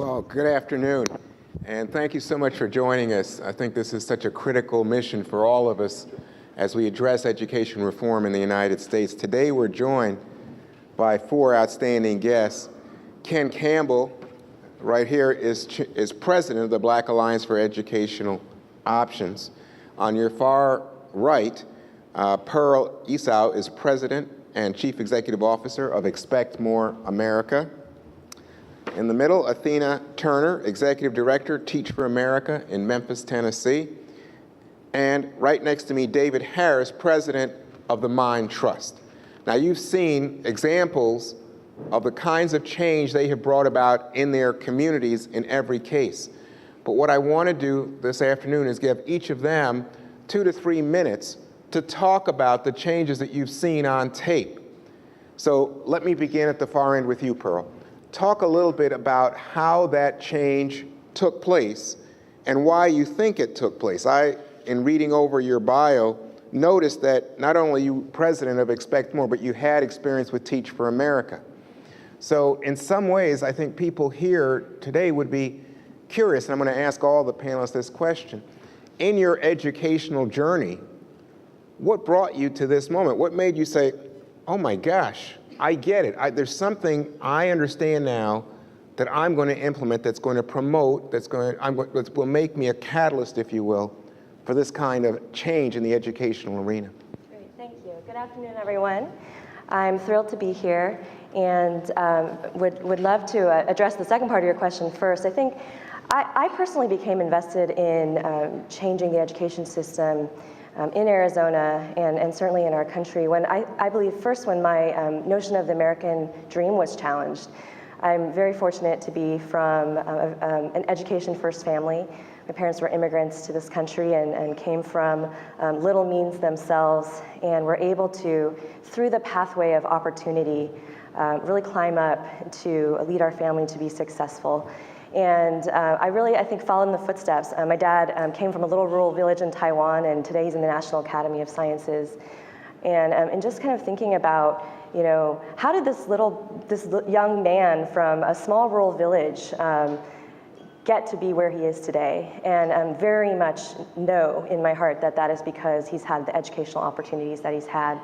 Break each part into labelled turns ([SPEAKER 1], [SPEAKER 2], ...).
[SPEAKER 1] Well, good afternoon, and thank you so much for joining us. I think this is such a critical mission for all of us as we address education reform in the United States. Today we're joined by four outstanding guests. Ken Campbell, right here, is president of the Black Alliance for Educational Options. On your far right, Pearl Esau is president and chief executive officer of Expect More America. In the middle, Athena Turner, executive director, Teach for America in Memphis, Tennessee. And right next to me, David Harris, president of the Mind Trust. Now, you've seen examples of the kinds of change they have brought about in their communities in every case. But what I want to do this afternoon is give each of them 2 to 3 minutes to talk about the changes that you've seen on tape. So let me begin at the far end with you, Pearl. Talk a little bit about how that change took place and why you think it took place. I, in reading over your bio, noticed that not only you president of Expect More, but you had experience with Teach for America. So in some ways, I think people here today would be curious, and I'm going to ask all the panelists this question. In your educational journey, what brought you to this moment? What made you say, oh my gosh, I get it. There's something I understand now that I'm going to implement that's going to promote, that will make me a catalyst, if you will, for this kind of change in the educational arena.
[SPEAKER 2] Great, thank you. Good afternoon, everyone. I'm thrilled to be here and would love to address the second part of your question first. I think I personally became invested in changing the education system in Arizona and certainly in our country when I believe first when my notion of the American dream was challenged. I'm very fortunate to be from an education first family. My parents were immigrants to this country and came from little means themselves and were able to, through the pathway of opportunity, really climb up to lead our family to be successful. And I think, followed in the footsteps. My dad came from a little rural village in Taiwan, and today he's in the National Academy of Sciences. And just kind of thinking about, you know, how did this young man from a small rural village get to be where he is today? And very much know in my heart that that is because he's had the educational opportunities that he's had.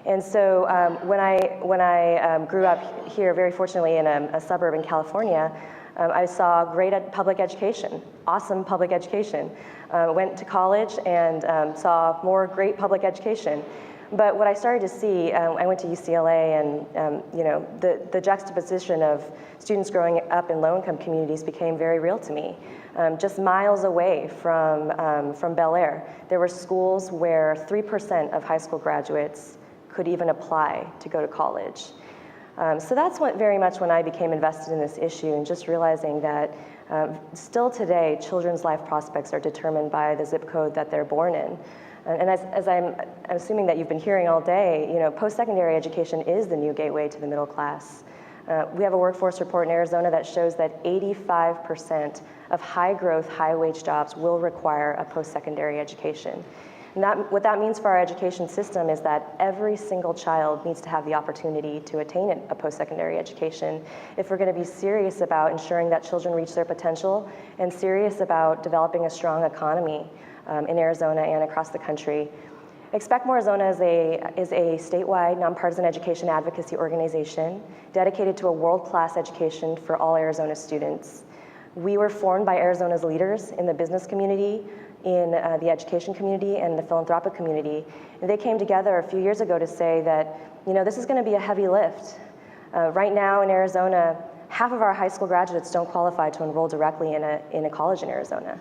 [SPEAKER 2] And so when I grew up here, very fortunately in a suburb in California, I saw great public education, awesome public education. Went to college and saw more great public education. But what I started to see, I went to UCLA, and you know, the juxtaposition of students growing up in low-income communities became very real to me. Just miles away from Bel Air, there were schools where 3% of high school graduates could even apply to go to college. So that's very much when I became invested in this issue, and just realizing that still today, children's life prospects are determined by the zip code that they're born in. And as I'm assuming that you've been hearing all day, you know, post-secondary education is the new gateway to the middle class. We have a workforce report in Arizona that shows that 85% of high-growth, high-wage jobs will require a post-secondary education. And what that means for our education system is that every single child needs to have the opportunity to attain a post-secondary education if we're going to be serious about ensuring that children reach their potential and serious about developing a strong economy in Arizona and across the country. Expect More Arizona is a statewide nonpartisan education advocacy organization dedicated to a world-class education for all Arizona students. We were formed by Arizona's leaders in the business community, in the education community, and the philanthropic community. And they came together a few years ago to say that, you know, this is going to be a heavy lift. Right now in Arizona, half of our high school graduates don't qualify to enroll directly in a college in Arizona.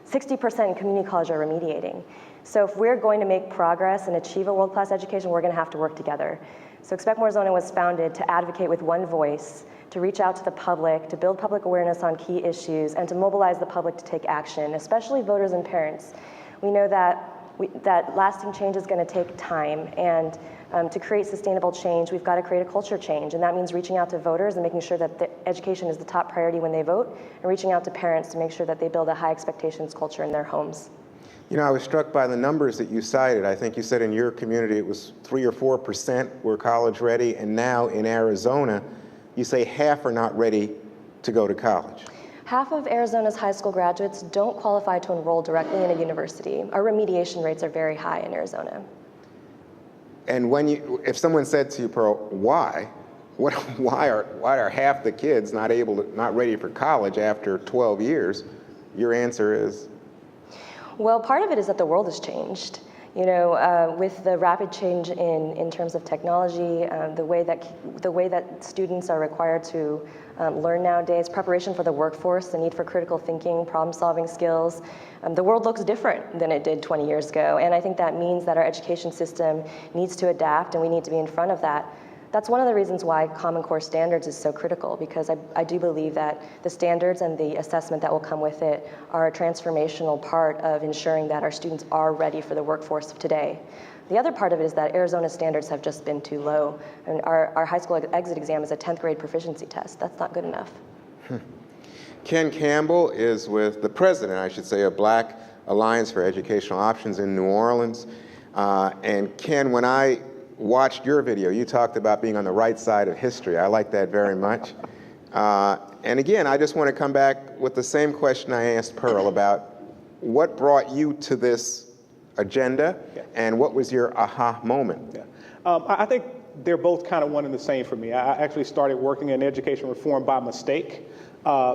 [SPEAKER 2] 60% in community college are remediating. So if we're going to make progress and achieve a world-class education, we're going to have to work together. So Expect More Arizona was founded to advocate with one voice, to reach out to the public, to build public awareness on key issues, and to mobilize the public to take action, especially voters and parents. We know that lasting change is going to take time, and to create sustainable change, we've got to create a culture change, and that means reaching out to voters and making sure that the education is the top priority when they vote, and reaching out to parents to make sure that they build a high expectations culture in their homes.
[SPEAKER 1] You know, I was struck by the numbers that you cited. I think you said in your community it was 3 or 4% were college ready, and now in Arizona, you say half are not ready to go to college.
[SPEAKER 2] Half of Arizona's high school graduates don't qualify to enroll directly in a university. Our remediation rates are very high in Arizona.
[SPEAKER 1] And if someone said to you, Pearl, why? Why are half the kids not ready for college after 12 years? Your answer is?
[SPEAKER 2] Well, part of it is that the world has changed. You know, with the rapid change in terms of technology, the way that students are required to learn nowadays, preparation for the workforce, the need for critical thinking, problem-solving skills, the world looks different than it did 20 years ago. And I think that means that our education system needs to adapt, and we need to be in front of that. That's one of the reasons why Common Core standards is so critical, because I do believe that the standards and the assessment that will come with it are a transformational part of ensuring that our students are ready for the workforce of today. The other part of it is that Arizona's standards have just been too low. And our high school exit exam is a 10th grade proficiency test. That's not good enough.
[SPEAKER 1] Ken Campbell is with the president, I should say, of Black Alliance for Educational Options in New Orleans. And Ken, when I watched your video, you talked about being on the right side of history. I like that very much. And again, I just want to come back with the same question I asked Pearl about what brought you to this agenda, and what was your aha moment?
[SPEAKER 3] I think they're both kind of one and the same for me. I actually started working in education reform by mistake.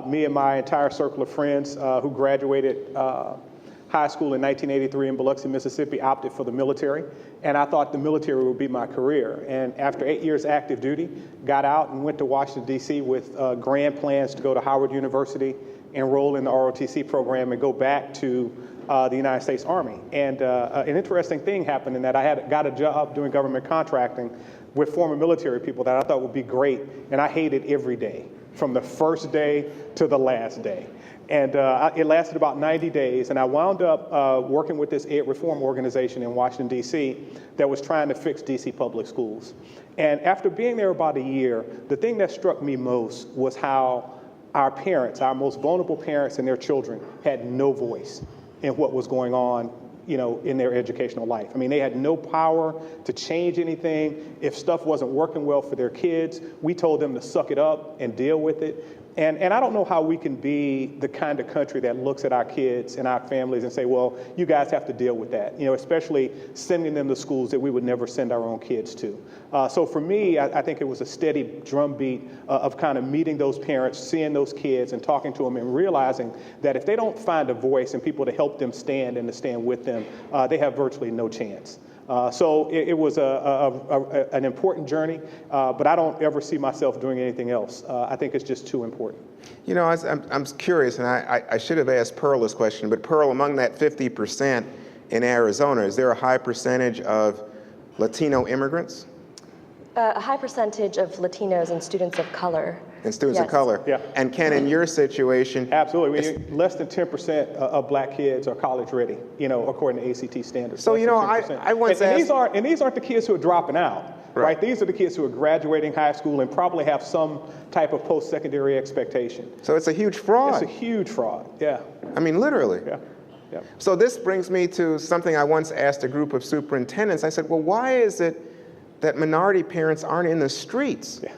[SPEAKER 3] Me and my entire circle of friends who graduated high school in 1983 in Biloxi, Mississippi, opted for the military, and I thought the military would be my career. And after 8 years active duty, got out and went to Washington, D.C. with grand plans to go to Howard University, enroll in the ROTC program, and go back to the United States Army. And an interesting thing happened in that I got a job doing government contracting with former military people that I thought would be great, and I hated every day, from the first day to the last day. And it lasted about 90 days, and I wound up working with this ed reform organization in Washington, D.C. that was trying to fix D.C. public schools. And after being there about a year, the thing that struck me most was how our parents, our most vulnerable parents and their children, had no voice in what was going on, you know, in their educational life. I mean, they had no power to change anything. If stuff wasn't working well for their kids, we told them to suck it up and deal with it. And I don't know how we can be the kind of country that looks at our kids and our families and say, well, you guys have to deal with that, you know, especially sending them to schools that we would never send our own kids to. So for me, I think it was a steady drumbeat of kind of meeting those parents, seeing those kids and talking to them and realizing that if they don't find a voice and people to help them stand and to stand with them, they have virtually no chance. So it was an important journey, but I don't ever see myself doing anything else. I think it's just too important.
[SPEAKER 1] You know, I'm curious, and I should have asked Pearl this question, but Pearl, among that 50% in Arizona, is there a high percentage of Latino immigrants?
[SPEAKER 2] A high percentage of Latinos and students of color.
[SPEAKER 1] And students of color.
[SPEAKER 3] Yeah.
[SPEAKER 1] And Ken, in your situation,
[SPEAKER 3] absolutely. Less than 10% of black kids are college ready, you know, according to ACT standards.
[SPEAKER 1] So, you know, I once asked...
[SPEAKER 3] And these aren't the kids who are dropping out, right? These are the kids who are graduating high school and probably have some type of post-secondary expectation.
[SPEAKER 1] So it's a huge fraud.
[SPEAKER 3] It's a huge fraud, yeah.
[SPEAKER 1] I mean, literally.
[SPEAKER 3] Yeah. Yeah.
[SPEAKER 1] So this brings me to something I once asked a group of superintendents. I said, well, why is it that minority parents aren't in the streets?
[SPEAKER 3] Yeah.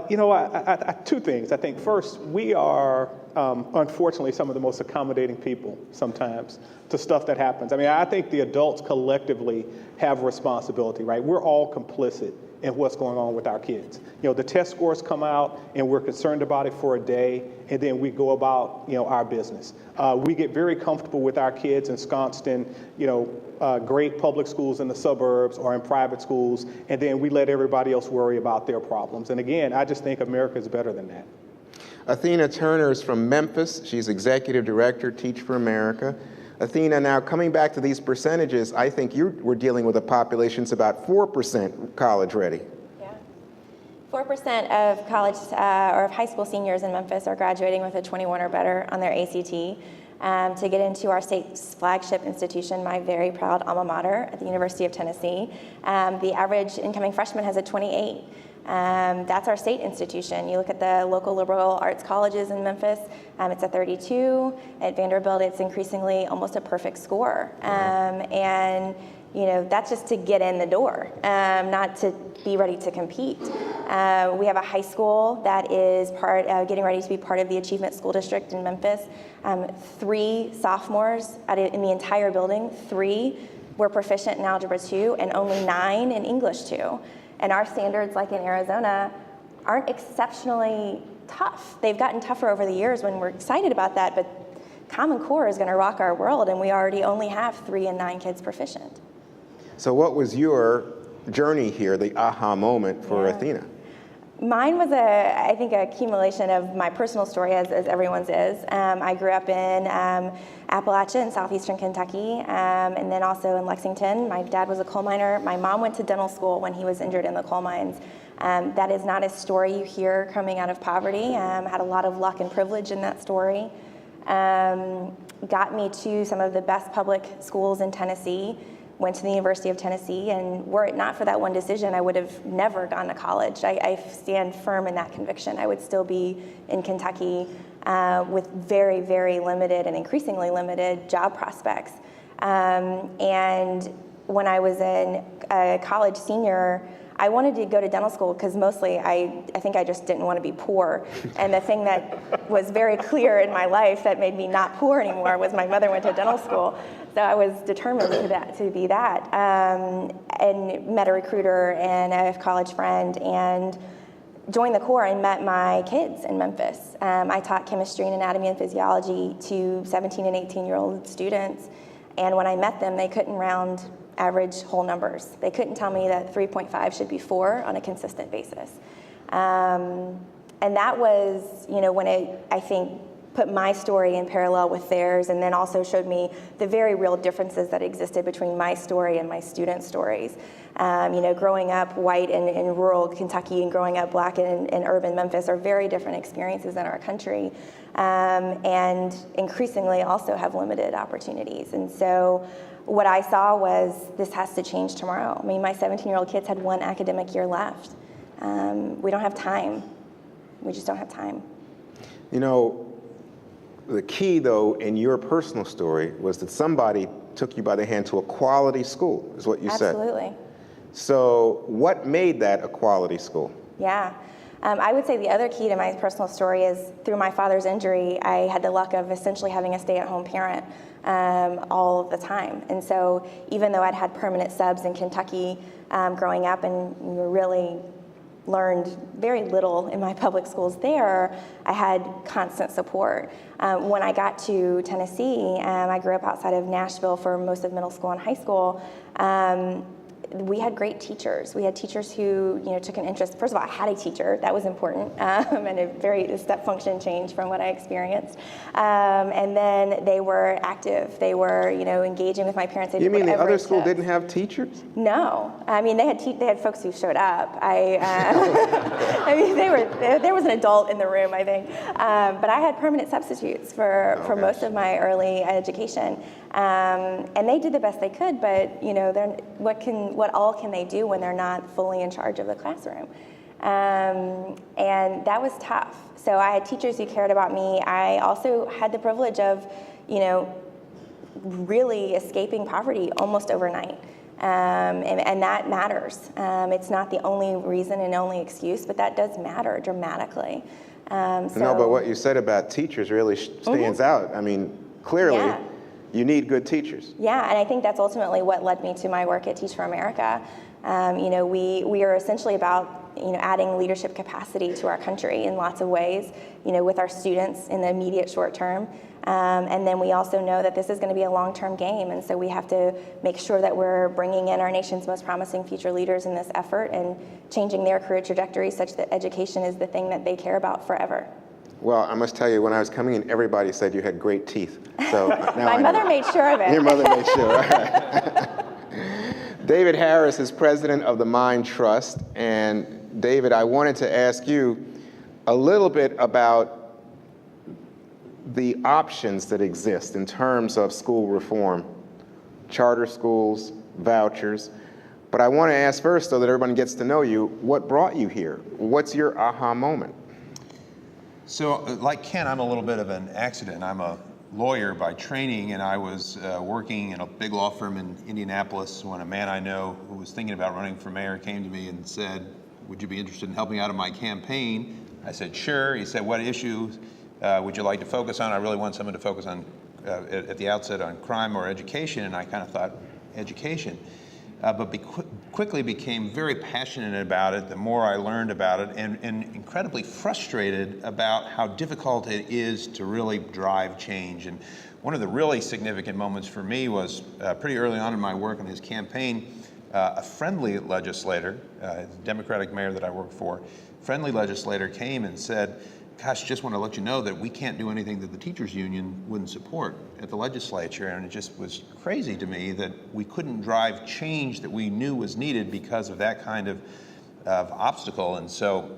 [SPEAKER 3] You know, two things. I think first, we are unfortunately some of the most accommodating people sometimes to stuff that happens. I mean, I think the adults collectively have responsibility, right? We're all complicit in what's going on with our kids. You know, the test scores come out and we're concerned about it for a day, and then we go about, you know, our business. We get very comfortable with our kids ensconced in, you know, great public schools in the suburbs or in private schools, and then we let everybody else worry about their problems. And again, I just think America is better than that.
[SPEAKER 1] Athena Turner is from Memphis. She's executive director, Teach for America. Athena, now coming back to these percentages, I think we're dealing with a population that's about 4% college ready.
[SPEAKER 4] Yeah. 4% of college or of high school seniors in Memphis are graduating with a 21 or better on their ACT. To get into our state's flagship institution, my very proud alma mater at the University of Tennessee, the average incoming freshman has a 28. That's our state institution. You look at the local liberal arts colleges in Memphis, it's a 32. At Vanderbilt, it's increasingly almost a perfect score. And that's just to get in the door, not to be ready to compete. We have a high school that is getting ready to be part of the Achievement School District in Memphis. 3 sophomores in the entire building, 3 were proficient in Algebra 2 and only 9 in English 2. And our standards, like in Arizona, aren't exceptionally tough. They've gotten tougher over the years when we're excited about that, but Common Core is going to rock our world, and we already only have 3 and 9 kids proficient.
[SPEAKER 1] So what was your journey here, the aha moment for Athena?
[SPEAKER 4] Mine was, I think, a accumulation of my personal story, as everyone's is. I grew up in Appalachia in southeastern Kentucky, and then also in Lexington. My dad was a coal miner. My mom went to dental school when he was injured in the coal mines. That is not a story you hear coming out of poverty. Had a lot of luck and privilege in that story. Got me to some of the best public schools in Tennessee. Went to the University of Tennessee, and were it not for that one decision, I would have never gone to college. I stand firm in that conviction. I would still be in Kentucky with very, very limited and increasingly limited job prospects. And when I was a college senior, I wanted to go to dental school because mostly I think I just didn't want to be poor. And the thing that was very clear in my life that made me not poor anymore was my mother went to dental school. So I was determined to be that. And met a recruiter and a college friend and joined the Corps and met my kids in Memphis. I taught chemistry and anatomy and physiology to 17 and 18-year-old students. And when I met them, they couldn't round average whole numbers. They couldn't tell me that 3.5 should be 4 on a consistent basis. And that was, when I think, put my story in parallel with theirs, and then also showed me the very real differences that existed between my story and my students' stories. Growing up white in rural Kentucky and growing up black in urban Memphis are very different experiences in our country, and increasingly also have limited opportunities. And so what I saw was this has to change tomorrow. I mean, my 17-year-old kids had 1 academic year left. We don't have time. We just don't have time.
[SPEAKER 1] The key, though, in your personal story was that somebody took you by the hand to a quality school, is what you said.
[SPEAKER 4] Absolutely.
[SPEAKER 1] So what made that a quality school?
[SPEAKER 4] Yeah. I would say the other key to my personal story is through my father's injury, I had the luck of essentially having a stay-at-home parent all of the time. And so even though I'd had permanent subs in Kentucky growing up and really learned very little in my public schools there, I had constant support. When I got to Tennessee, I grew up outside of Nashville for most of middle school and high school. We had great teachers. We had teachers who, took an interest. First of all, I had a teacher. That was important, and a step function change from what I experienced. And then they were active. They were, engaging with my parents.
[SPEAKER 1] You mean the other school didn't have teachers?
[SPEAKER 4] No. I mean, they had folks who showed up. I mean, there was an adult in the room, I think. But I had permanent substitutes for most of my early education. And they did the best they could, but what all can they do when they're not fully in charge of the classroom? And that was tough. So I had teachers who cared about me. I also had the privilege of, really escaping poverty almost overnight. And that matters. It's not the only reason and only excuse, but that does matter dramatically.
[SPEAKER 1] No, but what you said about teachers really stands out. I mean, clearly.
[SPEAKER 4] Yeah.
[SPEAKER 1] You need good teachers.
[SPEAKER 4] Yeah, and I think that's ultimately what led me to my work at Teach for America. We are essentially about adding leadership capacity to our country in lots of ways, with our students in the immediate short term. And then we also know that this is going to be a long-term game, and so we have to make sure that we're bringing in our nation's most promising future leaders in this effort and changing their career trajectory such that education is the thing that they care about forever.
[SPEAKER 1] Well, I must tell you, when I was coming in, everybody said you had great teeth. So now
[SPEAKER 4] My mother made sure of it.
[SPEAKER 1] Your mother made sure. All right. David Harris is president of the Mind Trust. And David, I wanted to ask you a little bit about the options that exist in terms of school reform, charter schools, vouchers. But I want to ask first, so that everyone gets to know you, what brought you here? What's your aha moment?
[SPEAKER 5] So, like Ken, I'm a little bit of an accident. I'm a lawyer by training, and I was working in a big law firm in Indianapolis when a man I know who was thinking about running for mayor came to me and said, "Would you be interested in helping out in my campaign?" I said, "Sure." He said, "What issues would you like to focus on?" I really want someone to focus on, at the outset, on crime or education, and I kind of thought education. But quickly became very passionate about it the more I learned about it, and incredibly frustrated about how difficult it is to really drive change. And one of the really significant moments for me was pretty early on in my work in his campaign, a friendly legislator, the Democratic mayor that I worked for, friendly legislator came and said, "Gosh, just want to let you know that we can't do anything that the teachers union wouldn't support at the legislature." And it just was crazy to me that we couldn't drive change that we knew was needed because of that kind of obstacle. And so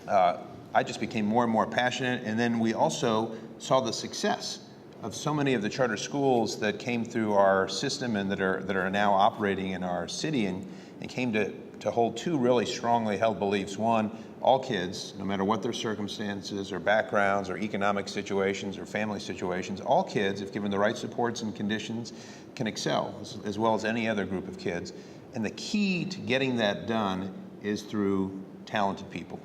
[SPEAKER 5] I just became more and more passionate. And then we also saw the success of so many of the charter schools that came through our system and that are now operating in our city, and came to hold two really strongly held beliefs. One, all kids, no matter what their circumstances or backgrounds or economic situations or family situations, all kids, if given the right supports and conditions, can excel as well as any other group of kids. And the key to getting that done is through talented people.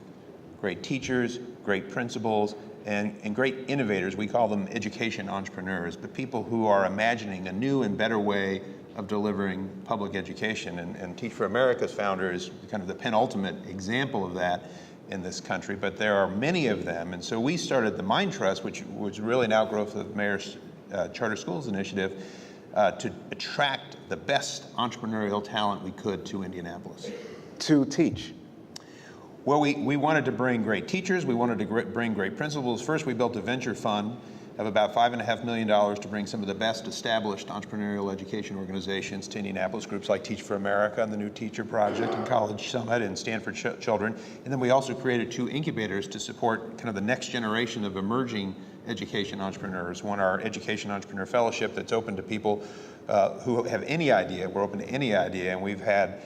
[SPEAKER 5] Great teachers, great principals, and great innovators. We call them education entrepreneurs, but people who are imagining a new and better way of delivering public education. And Teach for America's founder is kind of the penultimate example of that in this country, but there are many of them. And so we started the Mind Trust, which was really an outgrowth of the Mayor's Charter Schools Initiative, to attract the best entrepreneurial talent we could to Indianapolis.
[SPEAKER 1] To teach.
[SPEAKER 5] Well, we wanted to bring great teachers. We wanted to bring great principals. First, we built a venture fund of about $5.5 million to bring some of the best established entrepreneurial education organizations to Indianapolis, groups like Teach for America and the New Teacher Project and College Summit and Stanford Children. And then we also created 2 incubators to support kind of the next generation of emerging education entrepreneurs. One, our Education Entrepreneur Fellowship, that's open to people who have any idea. We're open to any idea, and we've had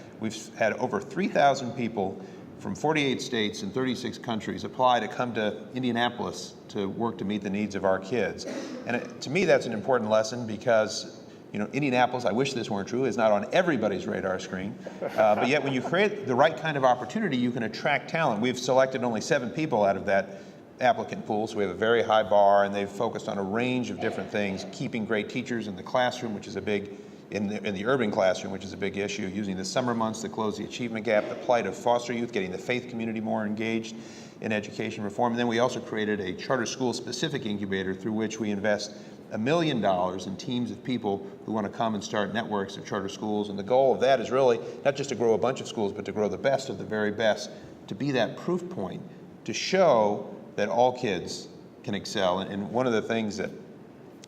[SPEAKER 5] over 3,000 people from 48 states and 36 countries apply to come to Indianapolis to work to meet the needs of our kids. And to me, that's an important lesson because, Indianapolis, I wish this weren't true, is not on everybody's radar screen. But yet when you create the right kind of opportunity, you can attract talent. We've selected only 7 people out of that applicant pool, so we have a very high bar, and they've focused on a range of different things, keeping great teachers in the classroom, which is a big in the urban classroom, which is a big issue, using the summer months to close the achievement gap, the plight of foster youth, getting the faith community more engaged in education reform. And then we also created a charter school specific incubator through which we invest $1 million in teams of people who want to come and start networks of charter schools. And the goal of that is really not just to grow a bunch of schools, but to grow the best of the very best, to be that proof point, to show that all kids can excel. And one of the things that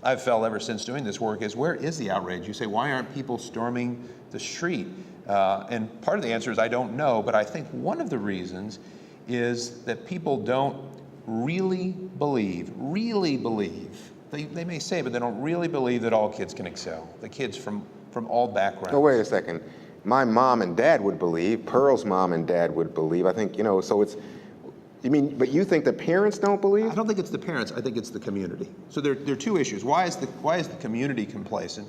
[SPEAKER 5] I've felt ever since doing this work is, where is the outrage? You say, why aren't people storming the street? And part of the answer is I don't know, but I think one of the reasons is that people don't really believe, they may say, but they don't really believe that all kids can excel, the kids from all backgrounds.
[SPEAKER 1] Oh, wait a second. My mom and dad would believe, Pearl's mom and dad would believe. I think, so it's, but you think the parents don't believe?
[SPEAKER 5] I don't think it's the parents, I think it's the community. So there are 2 issues. Why is the community complacent?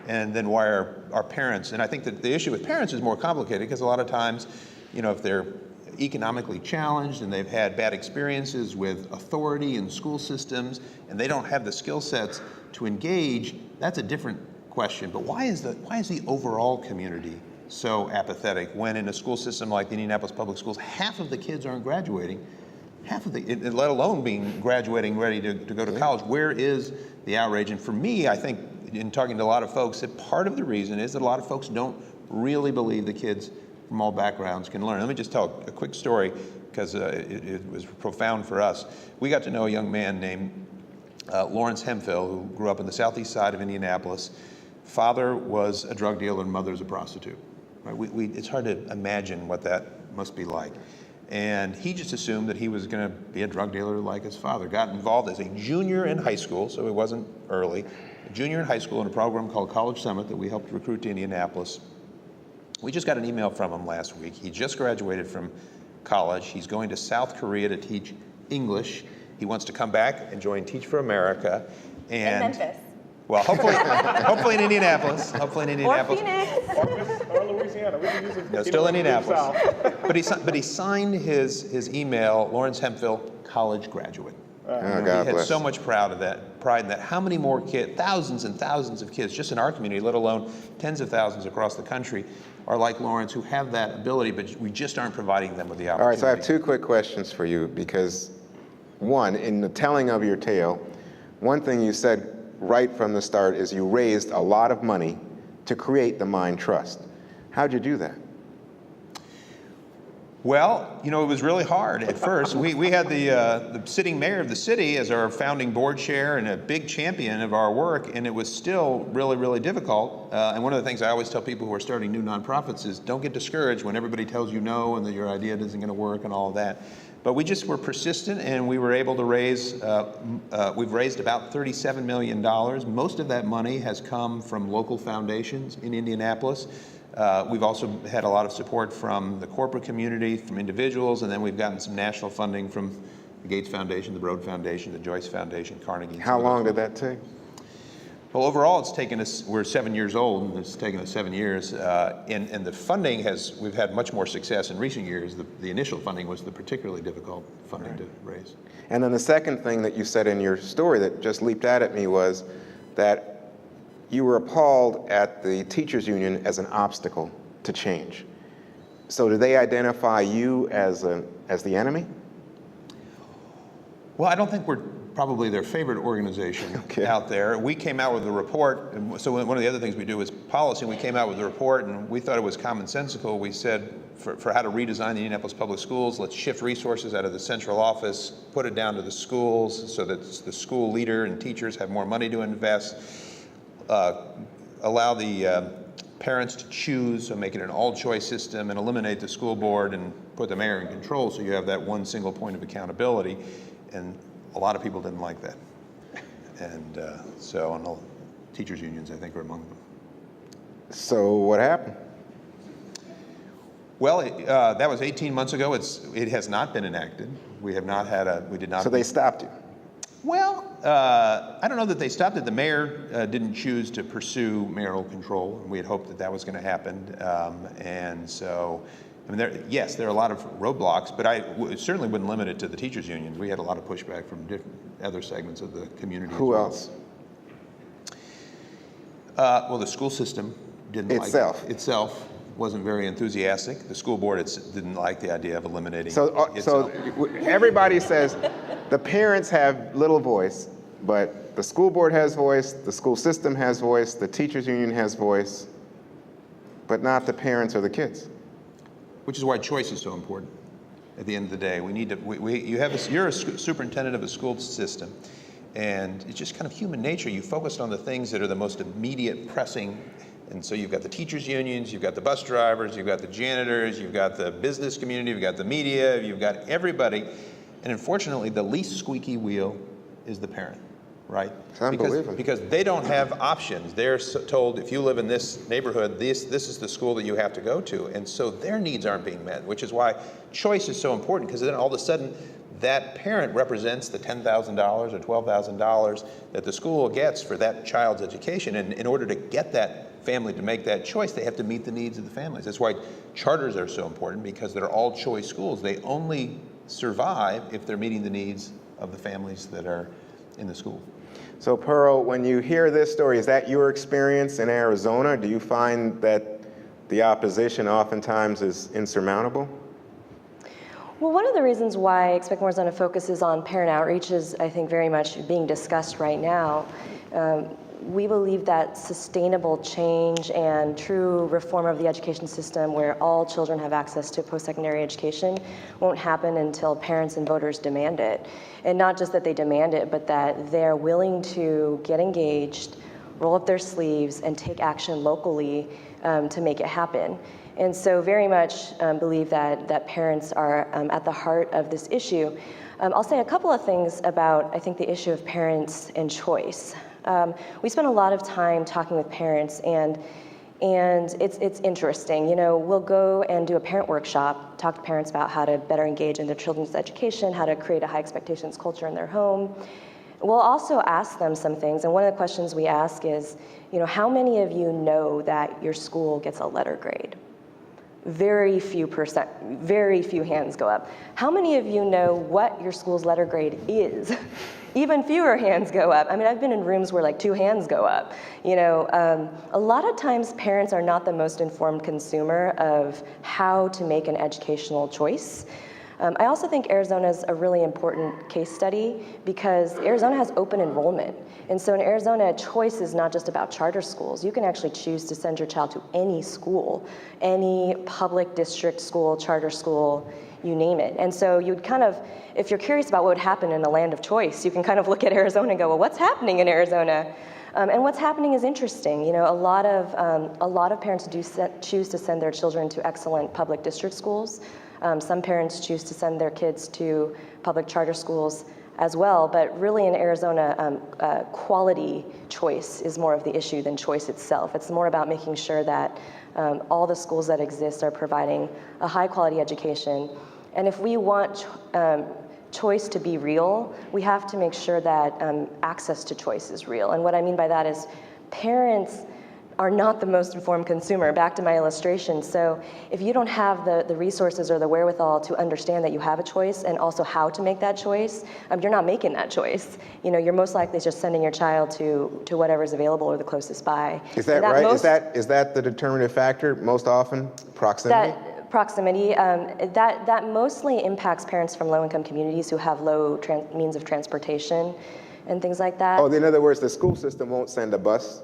[SPEAKER 5] And then why are our parents? And I think that the issue with parents is more complicated because a lot of times, if they're economically challenged and they've had bad experiences with authority and school systems and they don't have the skill sets to engage, that's a different question. But why is the overall community so apathetic when in a school system like the Indianapolis Public Schools, half of the kids aren't graduating, let alone graduating ready to go to college? Where is the outrage? And for me, I think in talking to a lot of folks, that part of the reason is that a lot of folks don't really believe the kids from all backgrounds can learn. Let me just tell a quick story because it was profound for us. We got to know a young man named Lawrence Hemphill, who grew up on the southeast side of Indianapolis. Father was a drug dealer and mother's a prostitute. Right? It's hard to imagine what that must be like. And he just assumed that he was going to be a drug dealer like his father. Got involved as a junior in high school, so it wasn't early, a junior in high school in a program called College Summit that we helped recruit to Indianapolis. We just got an email from him last week. He just graduated from college. He's going to South Korea to teach English. He wants to come back and join Teach for America.
[SPEAKER 4] In Memphis.
[SPEAKER 5] Well, hopefully in Indianapolis. Hopefully in
[SPEAKER 2] Or
[SPEAKER 5] Indianapolis.
[SPEAKER 2] Phoenix.
[SPEAKER 3] Or Louisiana. We can use it.
[SPEAKER 5] No, still in Indianapolis. But he signed his email, Lawrence Hemphill, college graduate.
[SPEAKER 1] Oh,
[SPEAKER 5] He
[SPEAKER 1] God
[SPEAKER 5] had
[SPEAKER 1] bless.
[SPEAKER 5] so much pride in that. How many more kids, thousands and thousands of kids, just in our community, let alone tens of thousands across the country, are like Lawrence, who have that ability, but we just aren't providing them with the opportunity.
[SPEAKER 1] All right, so I have two quick questions for you because, one, in the telling of your tale, one thing you said right from the start is you raised a lot of money to create the Mind Trust. How'd you do that?
[SPEAKER 5] Well, it was really hard at first. We had the sitting mayor of the city as our founding board chair and a big champion of our work, and it was still really, really difficult. And one of the things I always tell people who are starting new nonprofits is don't get discouraged when everybody tells you no and that your idea isn't going to work and all of that. But we just were persistent, and we were able to raise, we've raised about $37 million. Most of that money has come from local foundations in Indianapolis. We've also had a lot of support from the corporate community, from individuals, and then we've gotten some national funding from the Gates Foundation, the Broad Foundation, the Joyce Foundation, Carnegie.
[SPEAKER 1] How long did that take?
[SPEAKER 5] Well, overall, it's taken us, we're 7 years old, and it's taken us 7 years. And the funding we've had much more success in recent years. The initial funding was the particularly difficult funding to raise.
[SPEAKER 1] And then the second thing that you said in your story that just leaped out at me was that you were appalled at the teachers union as an obstacle to change. So do they identify you as the enemy?
[SPEAKER 5] Well, I don't think we're probably their favorite organization out there. We came out with a report, and so one of the other things we do is policy, and we came out with a report, and we thought it was commonsensical. We said for how to redesign the Indianapolis public schools, let's shift resources out of the central office, put it down to the schools so that the school leader and teachers have more money to invest, allow the parents to choose, so make it an all-choice system, and eliminate the school board and put the mayor in control so you have that one single point of accountability. And a lot of people didn't like that. And and the teachers unions, I think, are among them.
[SPEAKER 1] So what happened?
[SPEAKER 5] Well, that was 18 months ago. It has not been enacted. We have not had we did not.
[SPEAKER 1] So they stopped you?
[SPEAKER 5] Well, I don't know that they stopped it. The mayor didn't choose to pursue mayoral control, and we had hoped that was going to happen. And so, I mean, there are a lot of roadblocks, but I certainly wouldn't limit it to the teachers' unions. We had a lot of pushback from different other segments of the community.
[SPEAKER 1] Who else?
[SPEAKER 5] Well, the school system didn't
[SPEAKER 1] Itself.
[SPEAKER 5] like it. Itself wasn't very enthusiastic. The school board didn't like the idea of eliminating
[SPEAKER 1] So everybody says the parents have little voice, but the school board has voice, the school system has voice, the teachers union has voice, but not the parents or the kids.
[SPEAKER 5] Which is why choice is so important. At the end of the day, we need to. You're a superintendent of a school system, and it's just kind of human nature. You focus on the things that are the most immediate, pressing. And so you've got the teachers unions, you've got the bus drivers, you've got the janitors, you've got the business community, you've got the media, you've got everybody. And unfortunately, the least squeaky wheel is the parent, right?
[SPEAKER 1] It's unbelievable.
[SPEAKER 5] Because they don't have options. They're told, if you live in this neighborhood, this is the school that you have to go to. And so their needs aren't being met, which is why choice is so important, because then all of a sudden, that parent represents the $10,000 or $12,000 that the school gets for that child's education. And in order to get that family to make that choice, they have to meet the needs of the families. That's why charters are so important, because they're all choice schools. They only survive if they're meeting the needs of the families that are in the school.
[SPEAKER 1] So Pearl, when you hear this story, is that your experience in Arizona? Do you find that the opposition oftentimes is insurmountable?
[SPEAKER 2] Well, one of the reasons why Expect More Arizona focuses on parent outreach is, I think, very much being discussed right now. We believe that sustainable change and true reform of the education system where all children have access to post-secondary education won't happen until parents and voters demand it. And not just that they demand it, but that they're willing to get engaged, roll up their sleeves, and take action locally to make it happen. And so very much believe that parents are at the heart of this issue. I'll say a couple of things about, I think, the issue of parents and choice. We spend a lot of time talking with parents, and it's interesting. You know, we'll go and do a parent workshop, talk to parents about how to better engage in their children's education, how to create a high expectations culture in their home. We'll also ask them some things, and one of the questions we ask is, how many of you know that your school gets a letter grade? Very few hands go up. How many of you know what your school's letter grade is? Even fewer hands go up. I mean, I've been in rooms where like 2 hands go up. A lot of times parents are not the most informed consumer of how to make an educational choice. I also think Arizona is a really important case study because Arizona has open enrollment. And so in Arizona, choice is not just about charter schools. You can actually choose to send your child to any school, any public district school, charter school, you name it. And so you'd kind of, if you're curious about what would happen in a land of choice, you can kind of look at Arizona and go, well, what's happening in Arizona? And what's happening is interesting. A lot of parents do choose to send their children to excellent public district schools. Some parents choose to send their kids to public charter schools as well, but really in Arizona, quality choice is more of the issue than choice itself. It's more about making sure that all the schools that exist are providing a high quality education. And if we want choice to be real, we have to make sure that access to choice is real. And what I mean by that is parents are not the most informed consumer, back to my illustration. So if you don't have the resources or the wherewithal to understand that you have a choice and also how to make that choice, you're not making that choice. You're most likely just sending your child to whatever's available or the closest by.
[SPEAKER 1] Is that right? Is that the determinative factor most often, proximity?
[SPEAKER 2] Proximity, that mostly impacts parents from low-income communities who have low means of transportation and things like that.
[SPEAKER 1] Oh, in other words, the school system won't send a bus?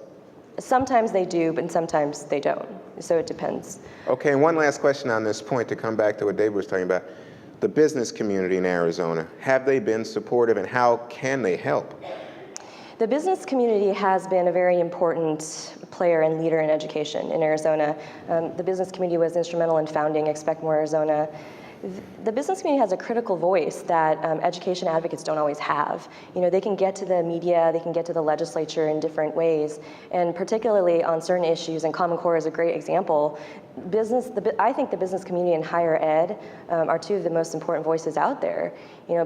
[SPEAKER 2] Sometimes they do, but sometimes they don't. So it depends.
[SPEAKER 1] Okay, and one last question on this point to come back to what David was talking about. The business community in Arizona, have they been supportive and how can they help?
[SPEAKER 2] The business community has been a very important player and leader in education in Arizona. The business community was instrumental in founding Expect More Arizona. The business community has a critical voice that education advocates don't always have. They can get to the media, they can get to the legislature in different ways, and particularly on certain issues, and Common Core is a great example. I think the business community and higher ed are 2 of the most important voices out there.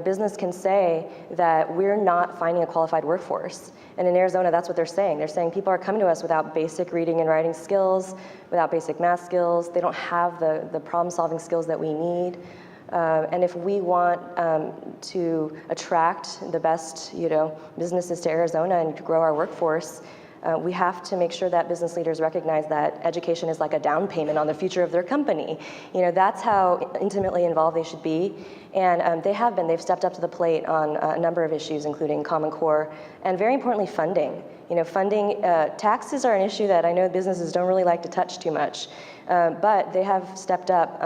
[SPEAKER 2] Business can say that we're not finding a qualified workforce. And in Arizona, that's what they're saying. They're saying people are coming to us without basic reading and writing skills, without basic math skills. They don't have the problem-solving skills that we need. And if we want to attract the best, businesses to Arizona and to grow our workforce, we have to make sure that business leaders recognize that education is like a down payment on the future of their company. That's how intimately involved they should be. And they have been. They've stepped up to the plate on a number of issues, including Common Core, and very importantly, funding. Taxes are an issue that I know businesses don't really like to touch too much, but they have stepped up,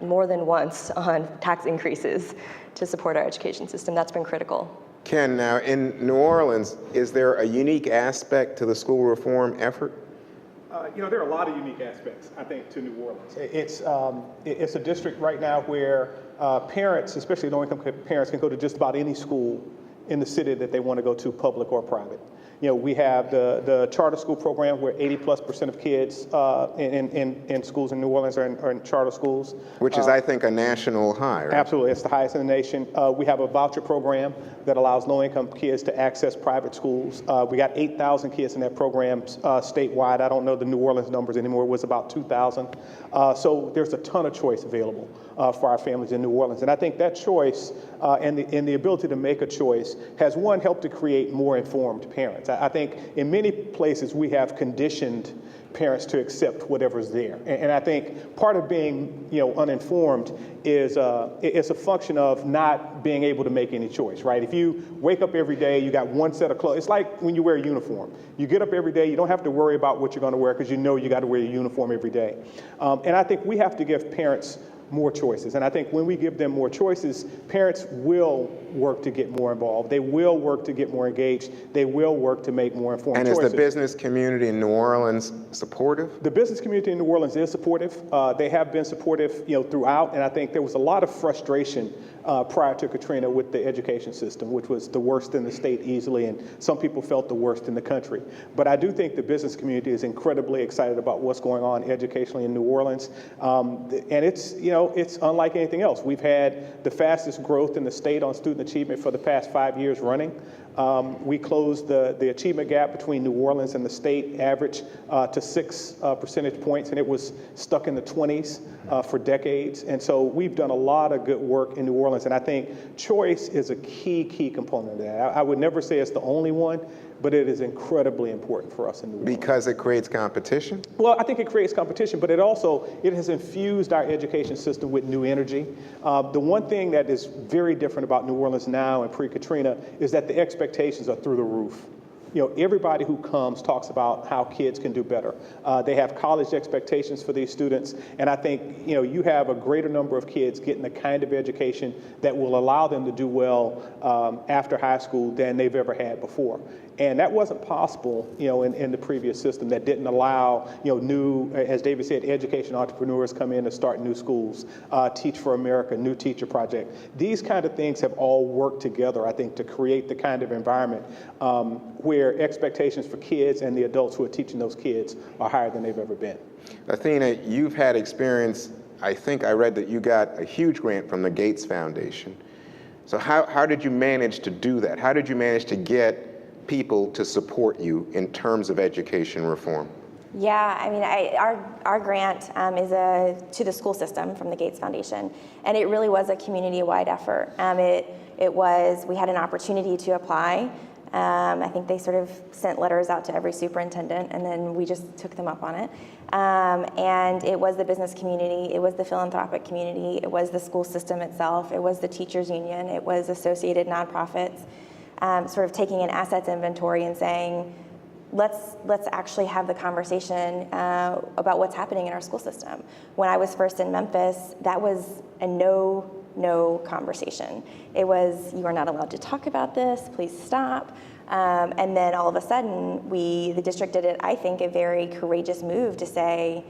[SPEAKER 2] more than once on tax increases to support our education system. That's been critical.
[SPEAKER 1] Ken, now in New Orleans, is there a unique aspect to the school reform effort?
[SPEAKER 3] There are a lot of unique aspects, I think, to New Orleans. It's a district right now where parents, especially low-income parents, can go to just about any school in the city that they want to go to, public or private. We have the charter school program where 80+% of kids in schools in New Orleans are in charter schools.
[SPEAKER 1] Which is, I think, a national high, right?
[SPEAKER 3] Absolutely, it's the highest in the nation. We have a voucher program that allows low-income kids to access private schools. We got 8,000 kids in that program statewide. I don't know the New Orleans numbers anymore. It was about 2,000. So there's a ton of choice available for our families in New Orleans. And I think that choice and the ability to make a choice has, one, helped to create more informed parents. I think in many places we have conditioned parents to accept whatever's there. And I think part of being uninformed is it's a function of not being able to make any choice, right? If you wake up every day, you got one set of clothes. It's like when you wear a uniform. You get up every day, you don't have to worry about what you're going to wear because you know you got to wear your uniform every day. And I think we have to give parents more choices. And I think when we give them more choices, parents will work to get more involved. They will work to get more engaged. They will work to make more informed choices.
[SPEAKER 1] And is the business community in New Orleans supportive?
[SPEAKER 3] The business community in New Orleans is supportive. They have been supportive, throughout. And I think there was a lot of frustration prior to Katrina with the education system, which was the worst in the state easily, and some people felt the worst in the country. But I do think the business community is incredibly excited about what's going on educationally in New Orleans. And it's, it's unlike anything else. We've had the fastest growth in the state on student achievement for the past 5 years running. We closed the achievement gap between New Orleans and the state average to 6 percentage points, and it was stuck in the 20s for decades. And so we've done a lot of good work in New Orleans, and I think choice is a key component of that. I would never say it's the only one, but it is incredibly important for us in New Orleans.
[SPEAKER 1] Because it creates competition?
[SPEAKER 3] Well, I think it creates competition, but it has infused our education system with new energy. The one thing that is very different about New Orleans now and pre-Katrina is that the expectations are through the roof. Everybody who comes talks about how kids can do better. They have college expectations for these students, and I think you have a greater number of kids getting the kind of education that will allow them to do well after high school than they've ever had before. And that wasn't possible, in the previous system that didn't allow, new, as David said, education entrepreneurs come in to start new schools, Teach for America, New Teacher Project. These kind of things have all worked together, I think, to create the kind of environment where expectations for kids and the adults who are teaching those kids are higher than they've ever been.
[SPEAKER 1] Athena, you've had experience. I think I read that you got a huge grant from the Gates Foundation. So how did you manage to do that? How did you manage to get people to support you in terms of education reform?
[SPEAKER 4] Yeah, I mean, our grant is to the school system from the Gates Foundation, and it really was a community-wide effort. We had an opportunity to apply. I think they sort of sent letters out to every superintendent, and then we just took them up on it. And it was the business community, it was the philanthropic community, it was the school system itself, it was the teachers union, it was associated nonprofits, sort of taking an assets inventory and saying, let's actually have the conversation about what's happening in our school system. When I was first in Memphis, that was a no conversation. It was, you are not allowed to talk about this, please stop. And then all of a sudden, the district did it, I think, a very courageous move to say,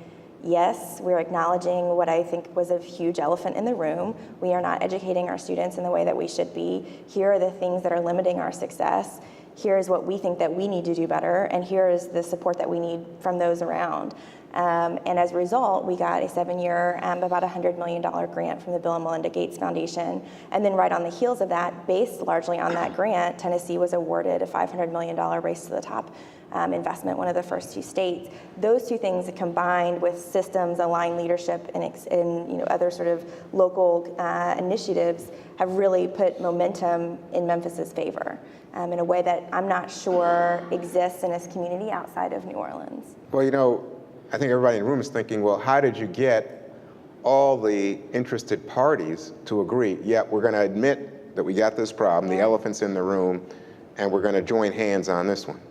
[SPEAKER 4] yes, we're acknowledging what I think was a huge elephant in the room. We are not educating our students in the way that we should be. Here are the things that are limiting our success. Here is what we think that we need to do better, and here is the support that we need from those around. And as a result, we got a 7-year, about $100 million grant from the Bill and Melinda Gates Foundation. And then right on the heels of that, based largely on that grant, Tennessee was awarded a $500 million Race to the Top investment, one of the first 2 states. Those 2 things combined with systems, aligned leadership, and other sort of local initiatives have really put momentum in Memphis's favor in a way that I'm not sure exists in this community outside of New Orleans.
[SPEAKER 1] Well, I think everybody in the room is thinking, well, how did you get all the interested parties to agree, yeah, we're going to admit that we got this problem, the elephant's in the room, and we're going to join hands on this one?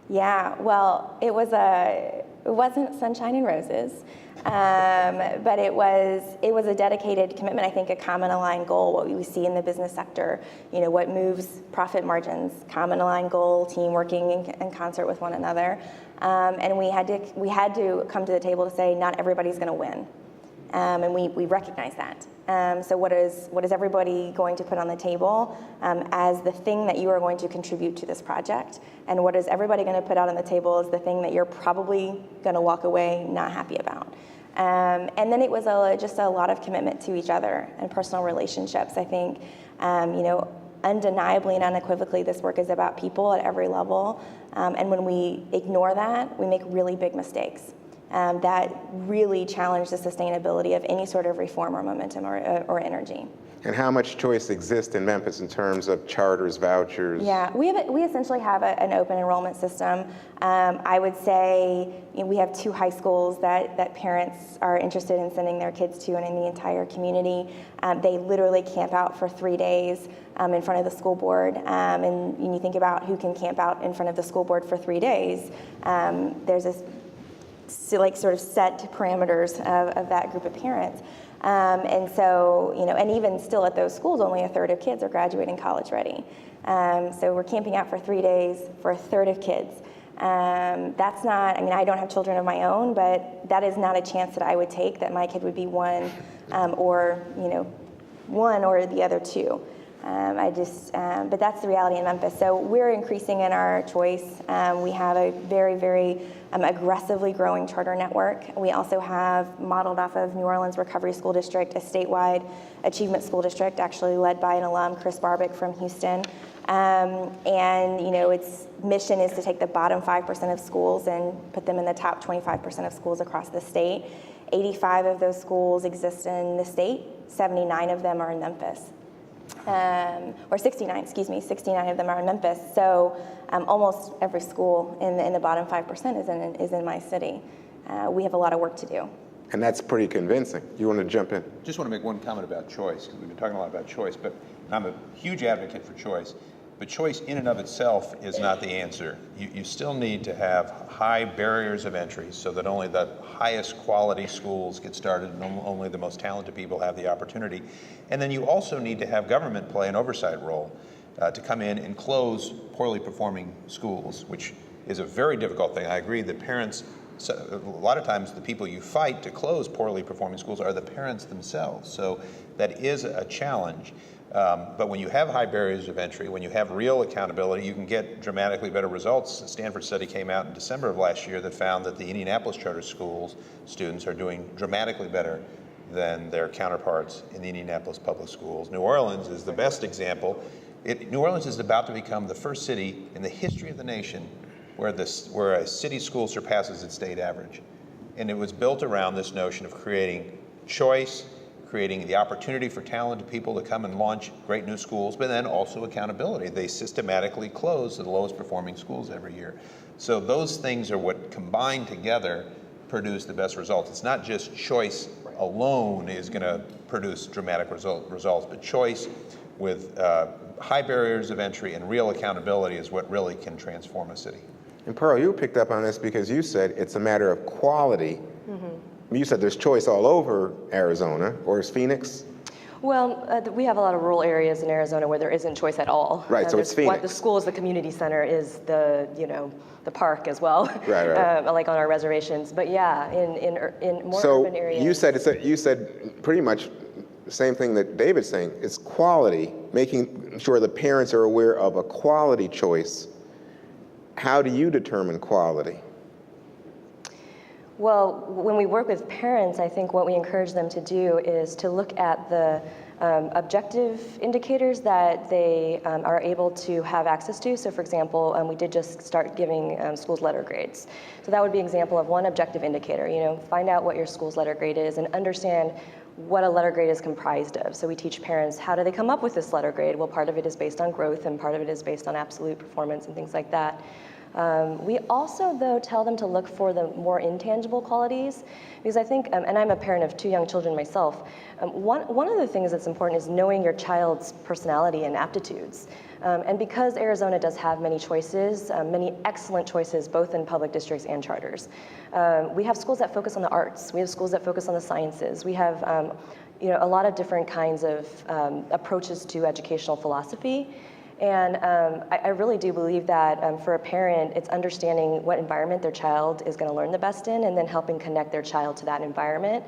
[SPEAKER 4] Yeah, well, it wasn't sunshine and roses, but it was a dedicated commitment. I think a common aligned goal, what we see in the business sector, what moves profit margins, common aligned goal, team working in concert with one another, and we had to come to the table to say not everybody's going to win, and we recognize that. So what is everybody going to put on the table as the thing that you are going to contribute to this project? And what is everybody going to put out on the table as the thing that you're probably going to walk away not happy about? And then it was just a lot of commitment to each other and personal relationships. I think, undeniably and unequivocally, this work is about people at every level. And when we ignore that, we make really big mistakes. That really challenge the sustainability of any sort of reform or momentum or energy.
[SPEAKER 1] And how much choice exists in Memphis in terms of charters, vouchers?
[SPEAKER 4] Yeah, we essentially have an open enrollment system. I would say we have 2 high schools that parents are interested in sending their kids to, and in the entire community. They literally camp out for 3 days in front of the school board. And when you think about who can camp out in front of the school board for 3 days, there's this sort of set parameters of that group of parents. And so, and even still at those schools, only 1/3 of kids are graduating college ready. So we're camping out for 3 days for 1/3 of kids. That's not, I don't have children of my own, but that is not a chance that I would take that my kid would be one or the other 2. But that's the reality in Memphis. So we're increasing in our choice. We have a very, very aggressively growing charter network. We also have, modeled off of New Orleans Recovery School District, a statewide achievement school district, actually led by an alum, Chris Barbick from Houston. And its mission is to take the bottom 5% of schools and put them in the top 25% of schools across the state. 85 of those schools exist in the state. 79 of them are in Memphis. Or 69, 69 of them are in Memphis. So almost every school in the bottom 5% is in my city. We have a lot of work to do.
[SPEAKER 1] And that's pretty convincing. You want to jump in?
[SPEAKER 5] Just want to make one comment about choice, because we've been talking a lot about choice, but I'm a huge advocate for choice. But choice in and of itself is not the answer. You still need to have high barriers of entry so that only the highest quality schools get started and only the most talented people have the opportunity. And then you also need to have government play an oversight role to come in and close poorly performing schools, which is a very difficult thing. I agree that parents, a lot of times the people you fight to close poorly performing schools are the parents themselves. So that is a challenge. But when you have high barriers of entry, when you have real accountability, you can get dramatically better results. A Stanford study came out in December of last year that found that the Indianapolis charter schools students are doing dramatically better than their counterparts in the Indianapolis public schools. New Orleans is the best example. New Orleans is about to become the first city in the history of the nation where a city school surpasses its state average. And it was built around this notion of creating choice, creating the opportunity for talented people to come and launch great new schools, but then also accountability. They systematically close the lowest performing schools every year. So those things are what combined together produce the best results. It's not just choice alone is going to produce dramatic results, but choice with high barriers of entry and real accountability is what really can transform a city.
[SPEAKER 1] And Pearl, you picked up on this because you said it's a matter of quality. You said there's choice all over Arizona, or is Phoenix?
[SPEAKER 2] Well, we have a lot of rural areas in Arizona where there isn't choice at all.
[SPEAKER 1] Right, so it's Phoenix.
[SPEAKER 2] The school is the community center, is the park as well.
[SPEAKER 1] Right.
[SPEAKER 2] Like on our reservations. But yeah, in more urban areas.
[SPEAKER 1] So you said pretty much the same thing that David's saying. It's quality, making sure the parents are aware of a quality choice. How do you determine quality?
[SPEAKER 2] Well, when we work with parents, I think what we encourage them to do is to look at the objective indicators that they are able to have access to. So for example, we did just start giving schools letter grades. So that would be an example of one objective indicator. Find out what your school's letter grade is and understand what a letter grade is comprised of. So we teach parents, how do they come up with this letter grade? Well, part of it is based on growth and part of it is based on absolute performance and things like that. We also, though, tell them to look for the more intangible qualities, because I think, and I'm a parent of 2 young children myself, one of the things that's important is knowing your child's personality and aptitudes. And because Arizona does have many choices, many excellent choices, both in public districts and charters, we have schools that focus on the arts. We have schools that focus on the sciences. We have a lot of different kinds of approaches to educational philosophy. And I really do believe that for a parent, it's understanding what environment their child is going to learn the best in and then helping connect their child to that environment.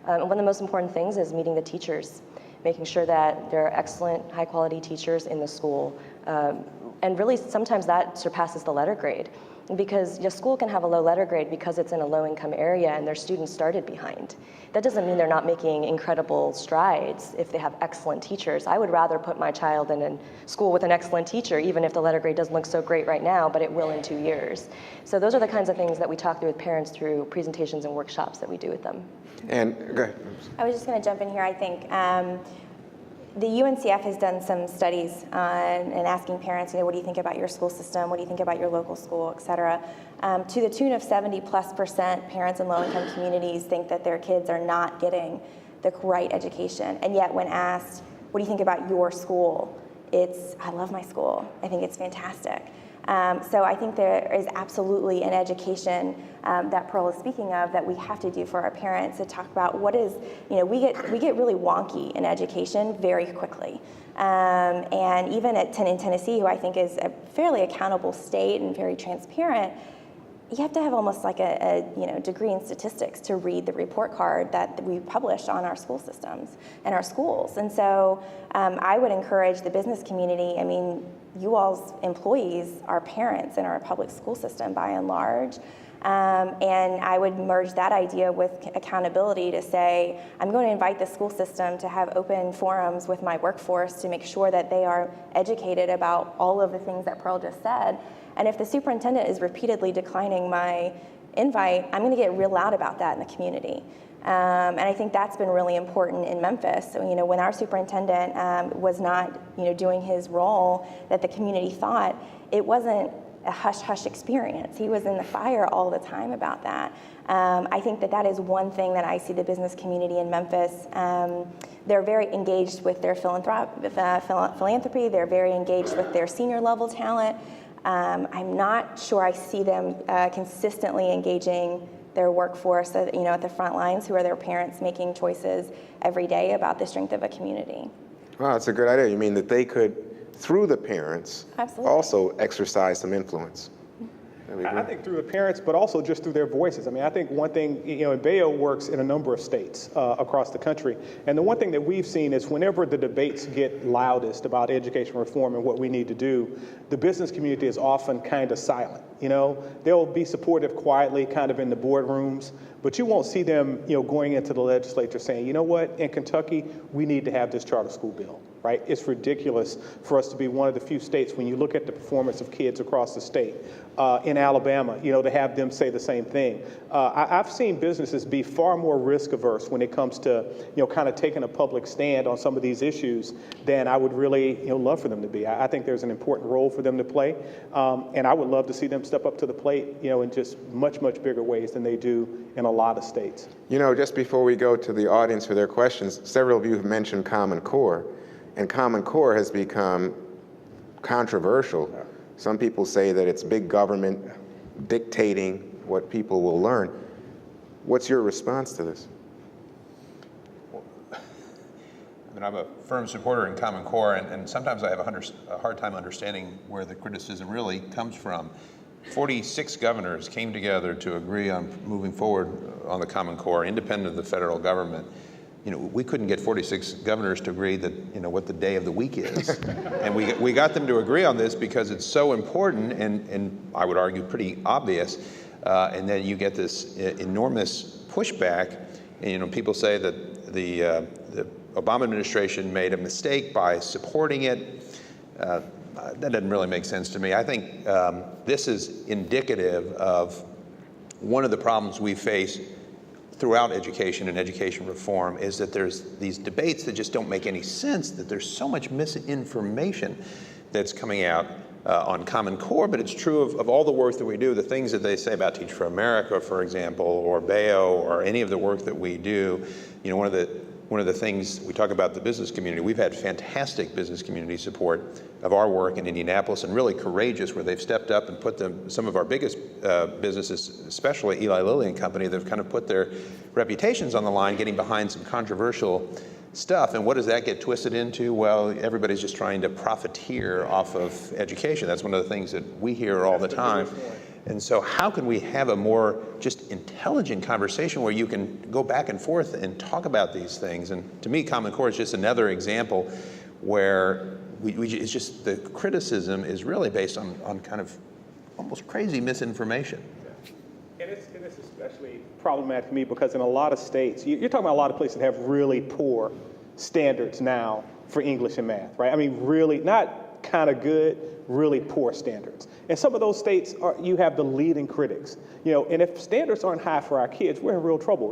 [SPEAKER 2] One of the most important things is meeting the teachers, making sure that there are excellent, high-quality teachers in the school. And really, sometimes that surpasses the letter grade. Because your school can have a low letter grade because it's in a low-income area and their students started behind. That doesn't mean they're not making incredible strides if they have excellent teachers. I would rather put my child in a school with an excellent teacher, even if the letter grade doesn't look so great right now, but it will in 2 years. So those are the kinds of things that we talk through with parents through presentations and workshops that we do with them.
[SPEAKER 1] And go ahead.
[SPEAKER 4] I was just going to jump in here. I think the UNCF has done some studies and asking parents, what do you think about your school system? What do you think about your local school, et cetera? To the tune of 70+% parents in low-income communities think that their kids are not getting the right education. And yet when asked, what do you think about your school? It's, I love my school. I think it's fantastic. So I think there is absolutely an education that Pearl is speaking of that we have to do for our parents to talk about what is, we get really wonky in education very quickly. And even in Tennessee, who I think is a fairly accountable state and very transparent, you have to have almost like a degree in statistics to read the report card that we publish on our school systems and our schools. And so I would encourage the business community. I mean, you all's employees are parents in our public school system by and large. And I would merge that idea with accountability to say, I'm going to invite the school system to have open forums with my workforce to make sure that they are educated about all of the things that Pearl just said. And if the superintendent is repeatedly declining my invite, I'm going to get real loud about that in the community. And I think that's been really important in Memphis. So, when our superintendent was not, doing his role that the community thought, it wasn't a hush-hush experience. He was in the fire all the time about that. I think that is one thing that I see the business community in Memphis. They're very engaged with their philanthropy. They're very engaged with their senior level talent. I'm not sure I see them consistently engaging their workforce, at the front lines, who are their parents making choices every day about the strength of a community.
[SPEAKER 1] Wow, that's a good idea. You mean that they could, through the parents,
[SPEAKER 4] Absolutely.
[SPEAKER 1] also exercise some influence?
[SPEAKER 3] I think through the parents, but also just through their voices. I mean, I think one thing, and BAEO works in a number of states across the country. And the one thing that we've seen is whenever the debates get loudest about education reform and what we need to do, the business community is often kind of silent. They'll be supportive quietly, kind of in the boardrooms, but you won't see them, going into the legislature saying, you know what, in Kentucky, we need to have this charter school bill. Right? It's ridiculous for us to be one of the few states, when you look at the performance of kids across the state, in Alabama, to have them say the same thing. I've seen businesses be far more risk averse when it comes to, kind of taking a public stand on some of these issues than I would really, love for them to be. I think there's an important role for them to play, and I would love to see them step up to the plate, in just much, much bigger ways than they do in a lot of states.
[SPEAKER 1] Just before we go to the audience for their questions, several of you have mentioned Common Core. And Common Core has become controversial. Some people say that it's big government dictating what people will learn. What's your response to this?
[SPEAKER 5] I'm a firm supporter in Common Core, and sometimes I have a hard time understanding where the criticism really comes from. 46 governors came together to agree on moving forward on the Common Core, independent of the federal government. We couldn't get 46 governors to agree that, what the day of the week is. And we got them to agree on this because it's so important and I would argue pretty obvious. And then you get this enormous pushback. And, people say that the Obama administration made a mistake by supporting it. That doesn't really make sense to me. I think this is indicative of one of the problems we face throughout education and education reform, is that there's these debates that just don't make any sense, that there's so much misinformation that's coming out on Common Core, but it's true of all the work that we do, the things that they say about Teach for America, for example, or BAEO, or any of the work that we do. One of the things we talk about the business community, we've had fantastic business community support of our work in Indianapolis, and really courageous, where they've stepped up and put some of our biggest businesses, especially Eli Lilly and Company, they've kind of put their reputations on the line, getting behind some controversial stuff. And what does that get twisted into? Well, everybody's just trying to profiteer off of education. That's one of the things that we hear all the time. And so how can we have a more just intelligent conversation where you can go back and forth and talk about these things? And to me, Common Core is just another example where it's just the criticism is really based on kind of almost crazy misinformation.
[SPEAKER 3] And it's especially problematic for me because in a lot of states, you're talking about a lot of places that have really poor standards now for English and math, right? I mean, really, not kind of good, really poor standards. And some of those states, you have the leading critics, and if standards aren't high for our kids, we're in real trouble.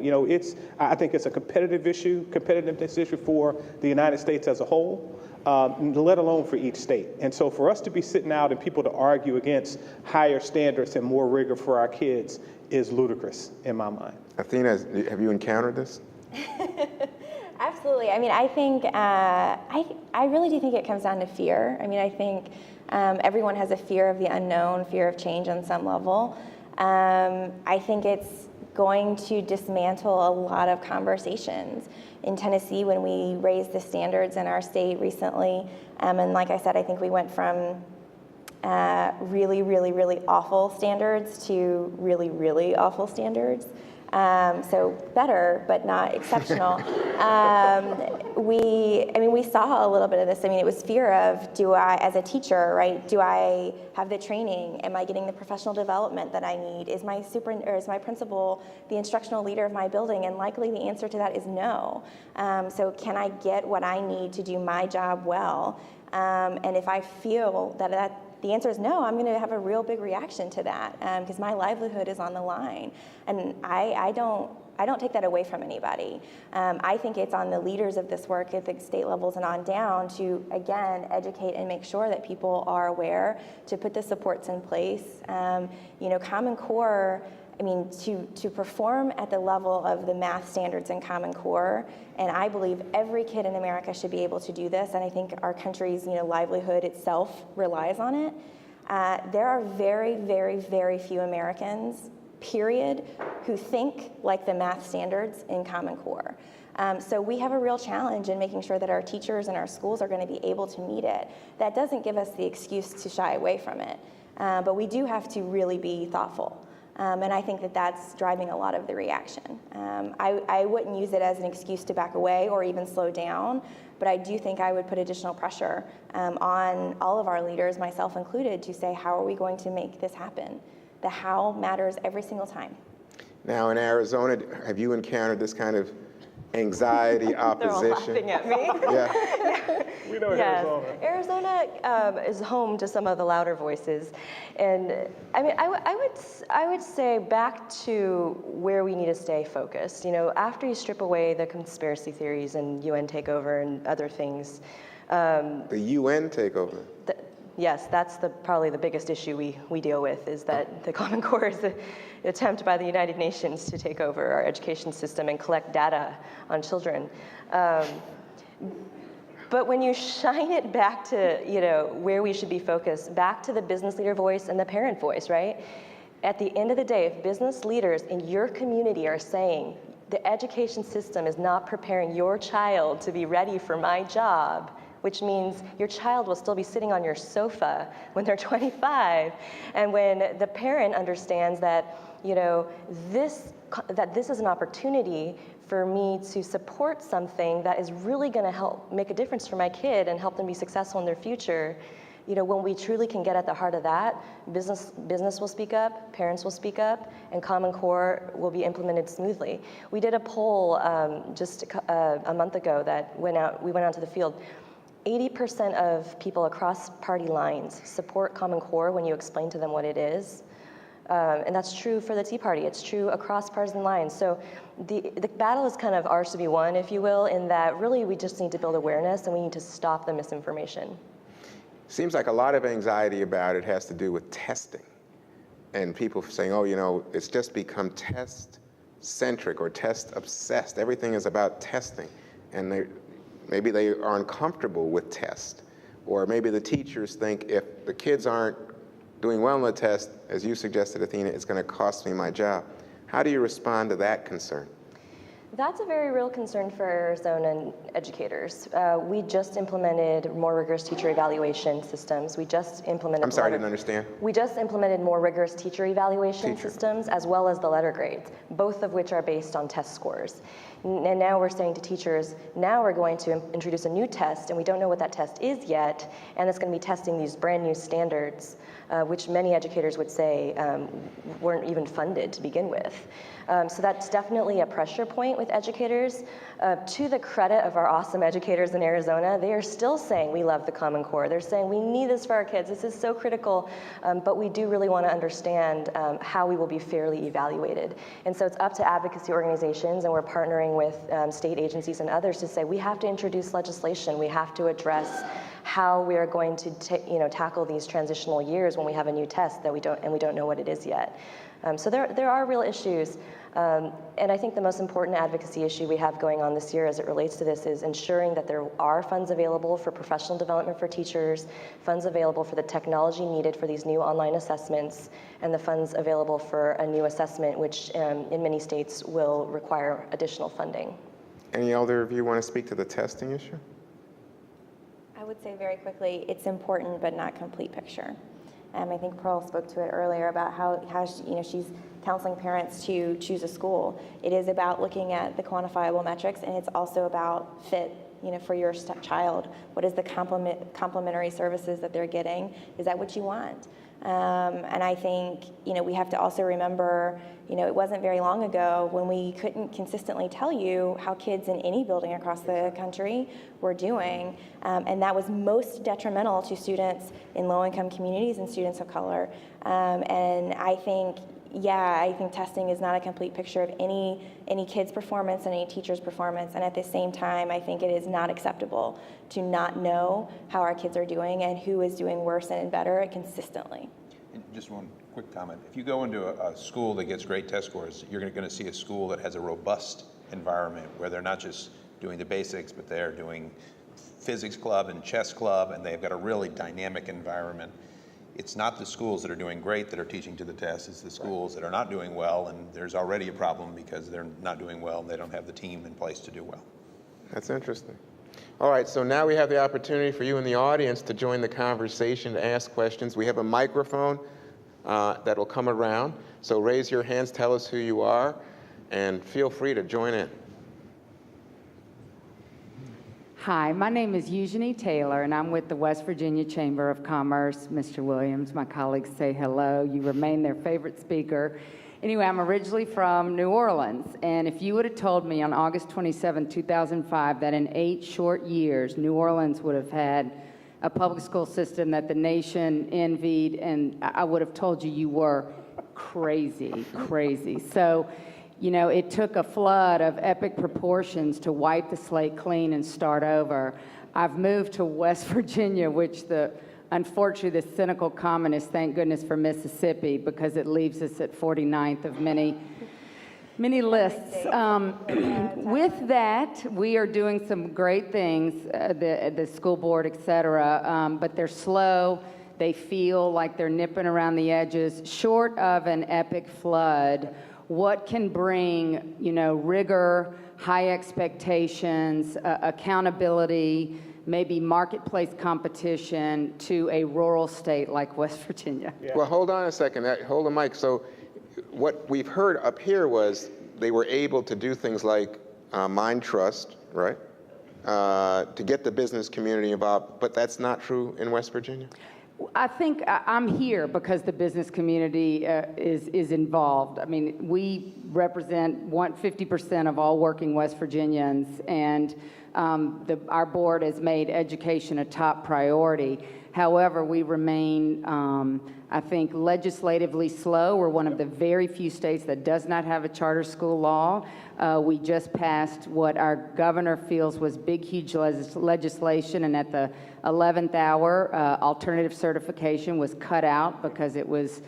[SPEAKER 3] I think it's a competitiveness issue for the United States as a whole, let alone for each state. And so for us to be sitting out and people to argue against higher standards and more rigor for our kids is ludicrous in my mind.
[SPEAKER 1] Athena, have you encountered this?
[SPEAKER 4] Absolutely. I mean, I think, I really do think it comes down to fear. I mean, I think everyone has a fear of the unknown, fear of change on some level. I think it's going to dismantle a lot of conversations. In Tennessee, when we raised the standards in our state recently, and like I said, I think we went from really, really, really awful standards to really, really awful standards. So better, but not exceptional. We saw a little bit of this. I mean, it was fear of, do I, as a teacher, right, do I have the training? Am I getting the professional development that I need? Is my principal the instructional leader of my building? And likely the answer to that is no. So can I get what I need to do my job well? And if I feel that the answer is no, I'm going to have a real big reaction to that because my livelihood is on the line, and I don't take that away from anybody. I think it's on the leaders of this work at the state levels and on down to, again, educate and make sure that people are aware, to put the supports in place. Common Core, I mean, to perform at the level of the math standards in Common Core, and I believe every kid in America should be able to do this, and I think our country's livelihood itself relies on it. There are very, very, very few Americans, period, who think like the math standards in Common Core. So we have a real challenge in making sure that our teachers and our schools are going to be able to meet it. That doesn't give us the excuse to shy away from it, but we do have to really be thoughtful. And I think that that's driving a lot of the reaction. I wouldn't use it as an excuse to back away or even slow down, but I do think I would put additional pressure on all of our leaders, myself included, to say, how are we going to make this happen? The how matters every single time.
[SPEAKER 1] Now, in Arizona, have you encountered this kind of anxiety, opposition?
[SPEAKER 2] They're all laughing at me.
[SPEAKER 1] Yeah.
[SPEAKER 3] We know
[SPEAKER 2] Yes.
[SPEAKER 3] Arizona.
[SPEAKER 2] Arizona is home to some of the louder voices, and I mean, I would say back to where we need to stay focused. After you strip away the conspiracy theories and UN takeover and other things.
[SPEAKER 1] The UN takeover.
[SPEAKER 2] Yes, that's probably the biggest issue we deal with, is that the Common Core is an attempt by the United Nations to take over our education system and collect data on children. But when you shine it back to where we should be focused, back to the business leader voice and the parent voice, right? At the end of the day, if business leaders in your community are saying the education system is not preparing your child to be ready for my job, which means your child will still be sitting on your sofa when they're 25. And when the parent understands that, this is an opportunity for me to support something that is really going to help make a difference for my kid and help them be successful in their future, when we truly can get at the heart of that, business will speak up, parents will speak up, and Common Core will be implemented smoothly. We did a poll just a month ago that we went out to the field. 80% of people across party lines support Common Core when you explain to them what it is. And that's true for the Tea Party. It's true across partisan lines. So the battle is kind of ours to be won, if you will, in that really we just need to build awareness and we need to stop the misinformation.
[SPEAKER 1] Seems like a lot of anxiety about it has to do with testing. And people saying, it's just become test-centric or test-obsessed. Everything is about testing. And maybe they are uncomfortable with tests. Or maybe the teachers think if the kids aren't doing well on the test, as you suggested, Athena, it's going to cost me my job. How do you respond to that concern?
[SPEAKER 2] That's a very real concern for Arizona educators. We just implemented more rigorous teacher evaluation systems. We just implemented.
[SPEAKER 1] I'm sorry, I didn't understand.
[SPEAKER 2] We just implemented more rigorous teacher evaluation systems, as well as the letter grades, both of which are based on test scores. And now we're saying to teachers, now we're going to introduce a new test, and we don't know what that test is yet, and it's going to be testing these brand new standards, which many educators would say weren't even funded to begin with. So that's definitely a pressure point with educators. To the credit of our awesome educators in Arizona, they are still saying we love the Common Core. They're saying we need this for our kids. This is so critical, but we do really want to understand how we will be fairly evaluated. And so it's up to advocacy organizations, and we're partnering with state agencies and others to say we have to introduce legislation. We have to address how we are going to tackle these transitional years when we have a new test that we don't know what it is yet. So there are real issues, and I think the most important advocacy issue we have going on this year as it relates to this is ensuring that there are funds available for professional development for teachers, funds available for the technology needed for these new online assessments, and the funds available for a new assessment, which in many states will require additional funding.
[SPEAKER 1] Any other of you want to speak to the testing issue?
[SPEAKER 4] I would say very quickly, it's important but not complete picture. I think Pearl spoke to it earlier about how she's counseling parents to choose a school. It is about looking at the quantifiable metrics, and it's also about fit, for your child. What is the complementary services that they're getting? Is that what you want? And I think, we have to also remember, it wasn't very long ago when we couldn't consistently tell you how kids in any building across the country were doing. And that was most detrimental to students in low-income communities and students of color. And I think testing is not a complete picture of any kid's performance and any teacher's performance. And at the same time, I think it is not acceptable to not know how our kids are doing and who is doing worse and better consistently.
[SPEAKER 5] And just one quick comment. If you go into a school that gets great test scores, you're going to see a school that has a robust environment where they're not just doing the basics, but they're doing physics club and chess club, and they've got a really dynamic environment. It's not the schools that are doing great that are teaching to the test. It's the schools that are not doing well, and there's already a problem because they're not doing well and they don't have the team in place to do well.
[SPEAKER 1] That's interesting. All right, so now we have the opportunity for you in the audience to join the conversation, to ask questions. We have a microphone that will come around. So raise your hands, tell us who you are, and feel free to join in.
[SPEAKER 6] Hi, my name is Eugenie Taylor, and I'm with the West Virginia Chamber of Commerce. Mr. Williams, my colleagues say hello. You remain their favorite speaker. Anyway, I'm originally from New Orleans, and if you would have told me on August 27, 2005, that in 8 short years, New Orleans would have had a public school system that the nation envied, and I would have told you you were crazy, crazy. So, it took a flood of epic proportions to wipe the slate clean and start over. I've moved to West Virginia, which unfortunately, the cynical comment is thank goodness for Mississippi, because it leaves us at 49th of many lists. With that, we are doing some great things, the school board, et cetera, but they're slow. They feel like they're nipping around the edges. Short of an epic flood, what can bring, rigor, high expectations, accountability, maybe marketplace competition to a rural state like West Virginia?
[SPEAKER 3] Yeah.
[SPEAKER 1] Well, hold on a second. Hold the mic. So what we've heard up here was they were able to do things like Mind Trust, right, to get the business community involved, but that's not true in West Virginia?
[SPEAKER 6] I think I'm here because the business community is involved. I mean, we represent 50% of all working West Virginians, and our board has made education a top priority. However, we remain, I think, legislatively slow. We're one of the very few states that does not have a charter school law. We just passed what our governor feels was big, huge legislation, and at the 11th hour, alternative certification was cut out because it was,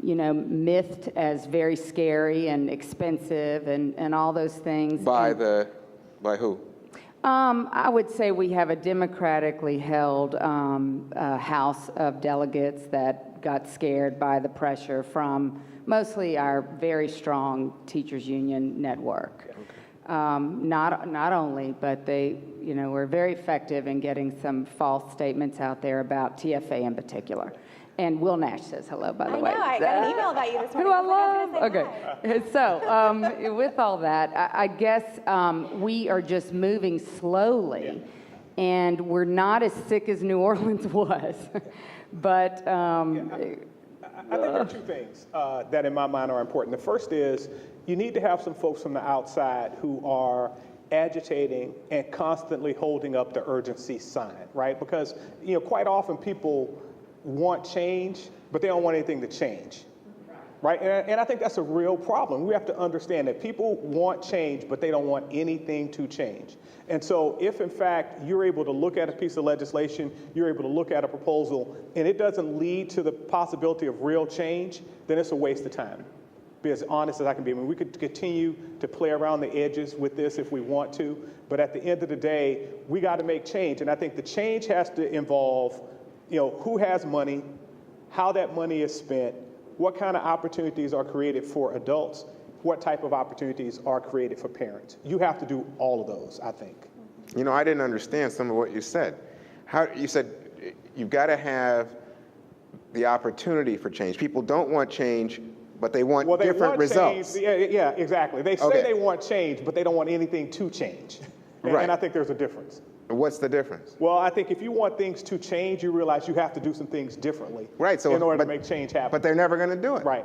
[SPEAKER 6] mythed as very scary and expensive and all those things.
[SPEAKER 1] By who?
[SPEAKER 6] I would say we have a democratically held House of Delegates that got scared by the pressure from mostly our very strong teachers union network. Not only, but they, were very effective in getting some false statements out there about TFA in particular. And Will Nash says hello, by the way.
[SPEAKER 4] I know, I got an email about you this morning.
[SPEAKER 6] Who I love.
[SPEAKER 4] was gonna say
[SPEAKER 6] Okay, so with all that, I guess we are just moving slowly, and we're not as sick as New Orleans was. But
[SPEAKER 3] I think there are two things that in my mind are important. The first is you need to have some folks from the outside who are agitating and constantly holding up the urgency sign, right? Because, quite often people want change, but they don't want anything to change, right? And I think that's a real problem. We have to understand that people want change, but they don't want anything to change. And so if, in fact, you're able to look at a piece of legislation, you're able to look at a proposal, and it doesn't lead to the possibility of real change, then it's a waste of time. Be as honest as I can be. I mean, we could continue to play around the edges with this if we want to, but at the end of the day, we got to make change. And I think the change has to involve who has money, how that money is spent, what kind of opportunities are created for adults, what type of opportunities are created for parents. You have to do all of those, I think.
[SPEAKER 1] I didn't understand some of what you said. You said you've got to have the opportunity for change. People don't want change, but they want
[SPEAKER 3] Well, they
[SPEAKER 1] different
[SPEAKER 3] want
[SPEAKER 1] results.
[SPEAKER 3] change. Yeah, exactly. They say
[SPEAKER 1] Okay.
[SPEAKER 3] they want change, but they don't want anything to change.
[SPEAKER 1] Right.
[SPEAKER 3] And I think there's a difference.
[SPEAKER 1] What's the difference?
[SPEAKER 3] Well, I think if you want things to change, you realize you have to do some things differently
[SPEAKER 1] Right. So,
[SPEAKER 3] in order
[SPEAKER 1] but,
[SPEAKER 3] to make change happen.
[SPEAKER 1] But they're never going to do it.
[SPEAKER 3] Right.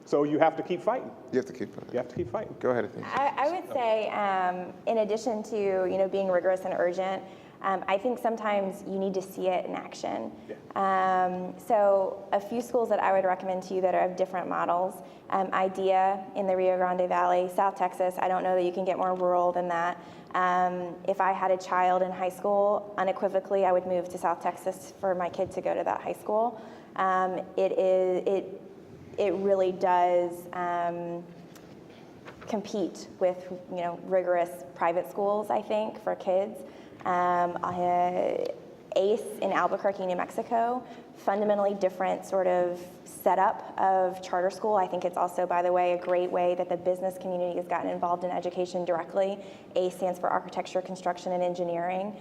[SPEAKER 3] So you have to keep fighting.
[SPEAKER 1] You have to keep fighting.
[SPEAKER 3] You have to keep fighting.
[SPEAKER 1] Go ahead, Athena.
[SPEAKER 4] I would say, in addition to being rigorous and urgent, I think sometimes you need to see it in action. So a few schools that I would recommend to you that have different models, IDEA in the Rio Grande Valley, South Texas. I don't know that you can get more rural than that. If I had a child in high school, unequivocally, I would move to South Texas for my kid to go to that high school. It really does compete with rigorous private schools, I think, for kids. ACE in Albuquerque, New Mexico, fundamentally different sort of setup of charter school. I think it's also, by the way, a great way that the business community has gotten involved in education directly. ACE stands for Architecture, Construction, and Engineering.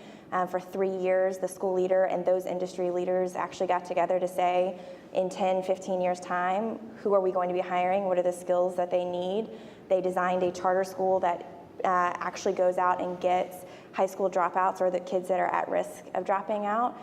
[SPEAKER 4] For 3 years, the school leader and those industry leaders actually got together to say, in 10, 15 years' time, who are we going to be hiring? What are the skills that they need? They designed a charter school that actually goes out and gets high school dropouts or the kids that are at risk of dropping out.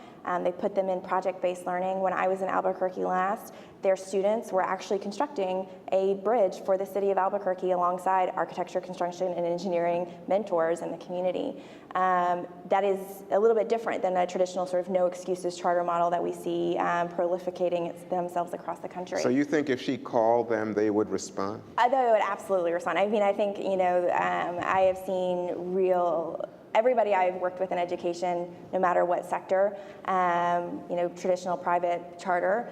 [SPEAKER 4] They put them in project-based learning. When I was in Albuquerque last, their students were actually constructing a bridge for the city of Albuquerque alongside architecture, construction, and engineering mentors in the community. That is a little bit different than a traditional sort of no excuses charter model that we see prolificating themselves across the country.
[SPEAKER 1] So you think if she called them, they would respond?
[SPEAKER 4] I thought it would absolutely respond. I mean, I think, I have seen everybody I've worked with in education, no matter what sector, traditional, private, charter,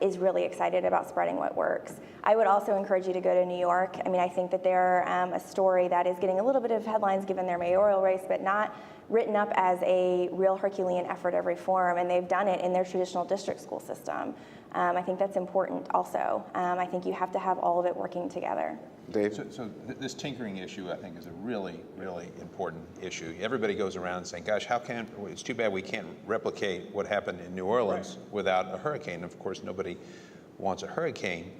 [SPEAKER 4] is really excited about spreading what works. I would also encourage you to go to New York. I mean, I think that they're a story that is getting a little bit of headlines given their mayoral race, but not written up as a real Herculean effort of reform, and they've done it in their traditional district school system. I think that's important also. I think you have to have all of it working together.
[SPEAKER 1] Dave?
[SPEAKER 5] So this tinkering issue, I think, is a really, really important issue. Everybody goes around saying, gosh, it's too bad we can't replicate what happened in New Orleans without a hurricane. Of course, nobody wants a hurricane,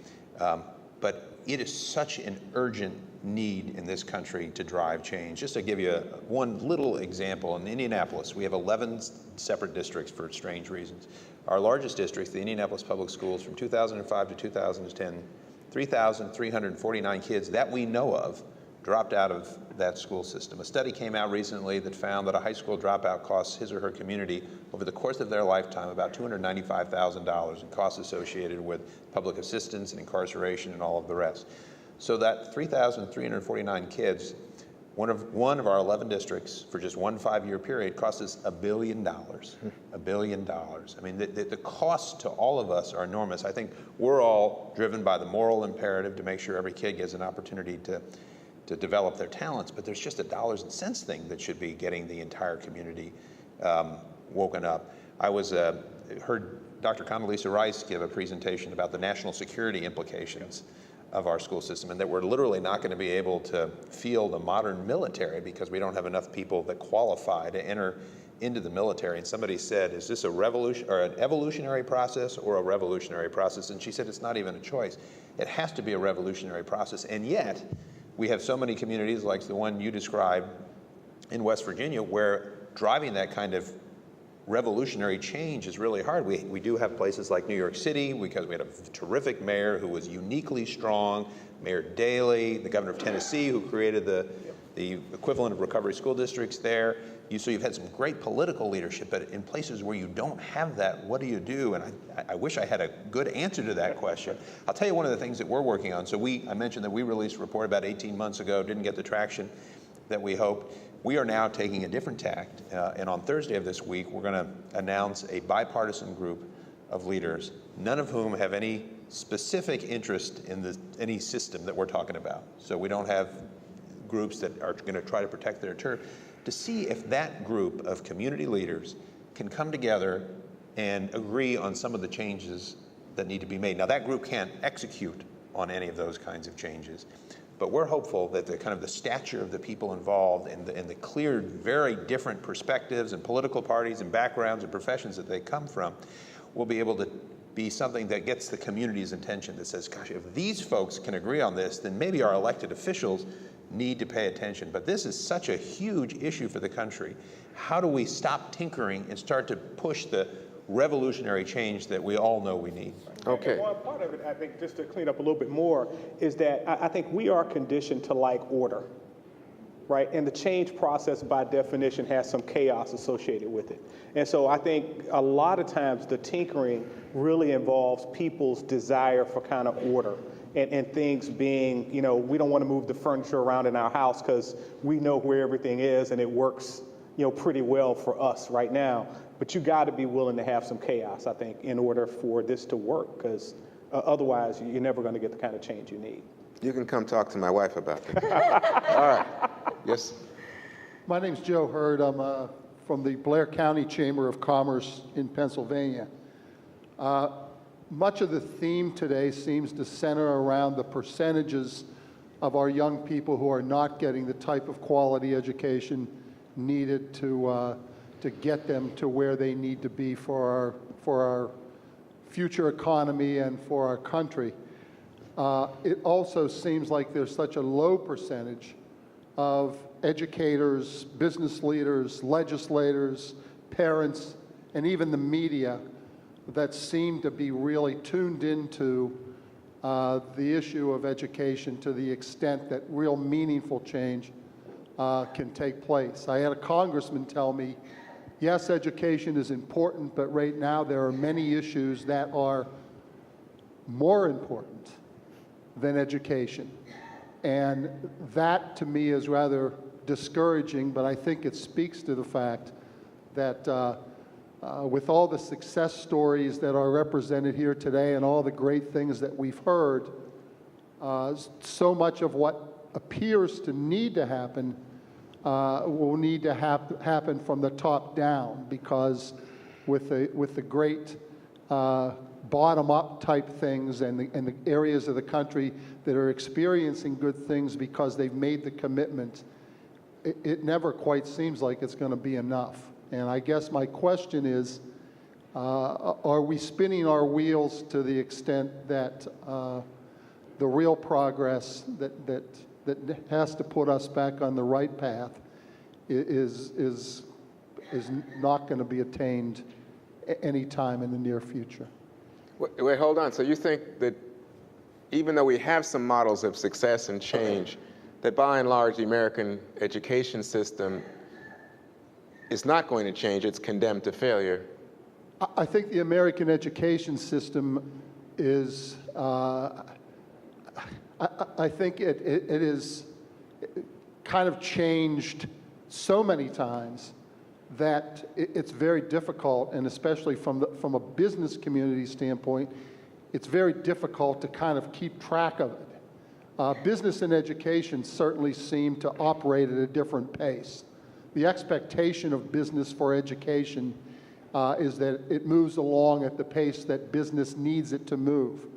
[SPEAKER 5] but it is such an urgent need in this country to drive change. Just to give you one little example, in Indianapolis, we have 11 separate districts for strange reasons. Our largest district, the Indianapolis Public Schools, from 2005 to 2010, 3,349 kids that we know of dropped out of that school system. A study came out recently that found that a high school dropout costs his or her community over the course of their lifetime about $295,000 in costs associated with public assistance and incarceration and all of the rest. So that 3,349 kids, one of our 11 districts for just one 5-year period cost us $1 billion. $1 billion. I mean, the costs to all of us are enormous. I think we're all driven by the moral imperative to make sure every kid gets an opportunity to develop their talents, but there's just a dollars and cents thing that should be getting the entire community woken up. I heard Dr. Condoleezza Rice give a presentation about the national security implications of our school system, and that we're literally not going to be able to field a modern military because we don't have enough people that qualify to enter into the military. And somebody said, is this a revolution or an evolutionary process or a revolutionary process? And she said, it's not even a choice. It has to be a revolutionary process. And yet, we have so many communities like the one you described in West Virginia where driving that kind of revolutionary change is really hard. We do have places like New York City because we had a terrific mayor who was uniquely strong, Mayor Daley, the governor of Tennessee who created the equivalent of recovery school districts there. So you've had some great political leadership, but in places where you don't have that, what do you do? And I wish I had a good answer to that question. I'll tell you one of the things that we're working on. So I mentioned that we released a report about 18 months ago, didn't get the traction that we hoped. We are now taking a different tact, and on Thursday of this week, we're going to announce a bipartisan group of leaders, none of whom have any specific interest in any system that we're talking about. So we don't have groups that are going to try to protect their turf, to see if that group of community leaders can come together and agree on some of the changes that need to be made. Now, that group can't execute on any of those kinds of changes, But we're hopeful that the kind of the stature of the people involved and the clear, very different perspectives and political parties and backgrounds and professions that they come from will be able to be something that gets the community's attention, that says, gosh, if these folks can agree on this, then maybe our elected officials need to pay attention. But this is such a huge issue for the country. How do we stop tinkering and start to push the revolutionary change that we all know we need?
[SPEAKER 1] Okay.
[SPEAKER 3] And one part of it, I think, just to clean up a little bit more, is that I think we are conditioned to like order, right? And the change process, by definition, has some chaos associated with it. And so I think a lot of times the tinkering really involves people's desire for kind of order and things being, you know, we don't want to move the furniture around in our house because we know where everything is and it works, you know, pretty well for us right now. But you got to be willing to have some chaos, I think, in order for this to work, because otherwise you're never going to get the kind of change you need.
[SPEAKER 1] You can come talk to my wife about that. All right. Yes.
[SPEAKER 7] My name's Joe Hurd. I'm from the Blair County Chamber of Commerce in Pennsylvania. Much of the theme today seems to center around the percentages of our young people who are not getting the type of quality education needed to get them to where they need to be for our future economy and for our country. It also seems like there's such a low percentage of educators, business leaders, legislators, parents, and even the media that seem to be really tuned into the issue of education to the extent that real meaningful change can take place. I had a congressman tell me, yes, education is important, but right now there are many issues that are more important than education. And that, to me, is rather discouraging, but I think it speaks to the fact that with all the success stories that are represented here today and all the great things that we've heard, so much of what appears to need to happen will need to happen from the top down, because with the great bottom-up type things and the areas of the country that are experiencing good things because they've made the commitment, it never quite seems like it's going to be enough. And I guess my question is, are we spinning our wheels to the extent that the real progress that has to put us back on the right path is not going to be attained anytime in the near future?
[SPEAKER 1] Wait, hold on. So you think that even though we have some models of success and change, that by and large the American education system is not going to change, it's condemned to failure?
[SPEAKER 7] I think the American education system is, I think it is kind of changed so many times that it's very difficult, and especially from a business community standpoint, it's very difficult to kind of keep track of it. Business and education certainly seem to operate at a different pace. The expectation of business for education is that it moves along at the pace that business needs it to move.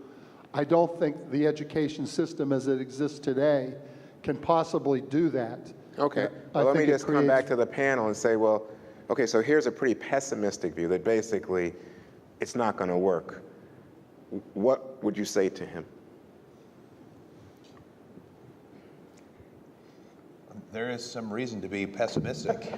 [SPEAKER 7] I don't think the education system as it exists today can possibly do that.
[SPEAKER 1] Okay. Well, let me just come back to the panel and say, well, okay, so here's a pretty pessimistic view that basically it's not going to work. What would you say to him?
[SPEAKER 5] There is some reason to be pessimistic,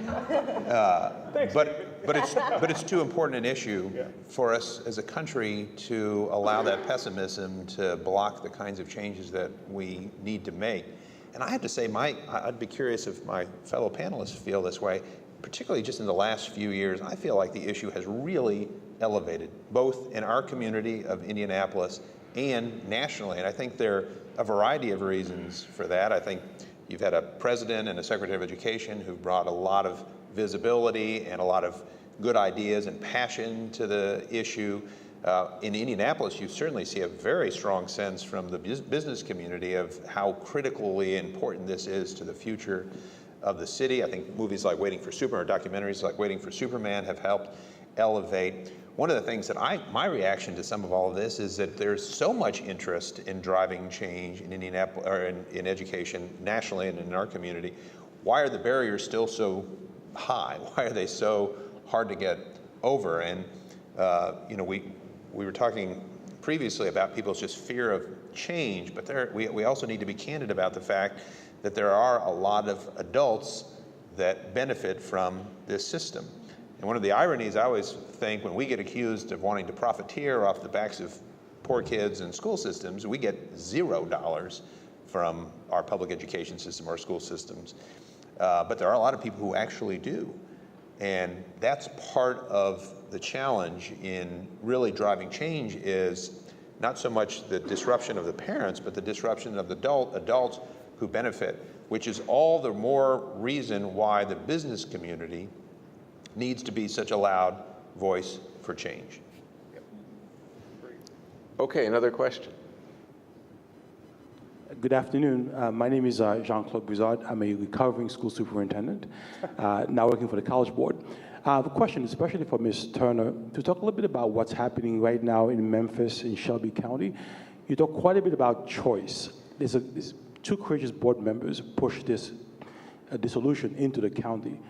[SPEAKER 5] but it's too important an issue for us as a country to allow that pessimism to block the kinds of changes that we need to make. And I have to say, I'd be curious if my fellow panelists feel this way, particularly just in the last few years. I feel like the issue has really elevated, both in our community of Indianapolis and nationally. And I think there are a variety of reasons for that. I think you've had a president and a secretary of education who've brought a lot of visibility and a lot of good ideas and passion to the issue. In Indianapolis, you certainly see a very strong sense from the business community of how critically important this is to the future of the city. I think movies like Waiting for Superman, or documentaries like Waiting for Superman, have helped elevate. one of the things that my reaction to some of all of this is that there's so much interest in driving change in Indianapolis, or in education nationally and in our community. Why are the barriers still so high? Why are they so hard to get over? And we were talking previously about people's just fear of change, but we also need to be candid about the fact that there are a lot of adults that benefit from this system. And one of the ironies I always think when we get accused of wanting to profiteer off the backs of poor kids and school systems, we get $0 from our public education system, our school systems. But there are a lot of people who actually do. And that's part of the challenge in really driving change, is not so much the disruption of the parents, but the disruption of the adults who benefit, which is all the more reason why the business community needs to be such a loud voice for change.
[SPEAKER 1] Okay, another question.
[SPEAKER 8] Good afternoon. My name is Jean-Claude Bouzzard. I'm a recovering school superintendent, now working for the College Board. I have a question, especially for Ms. Turner, to talk a little bit about what's happening right now in Memphis, in Shelby County. You talk quite a bit about choice. There's two courageous board members push this dissolution into the county.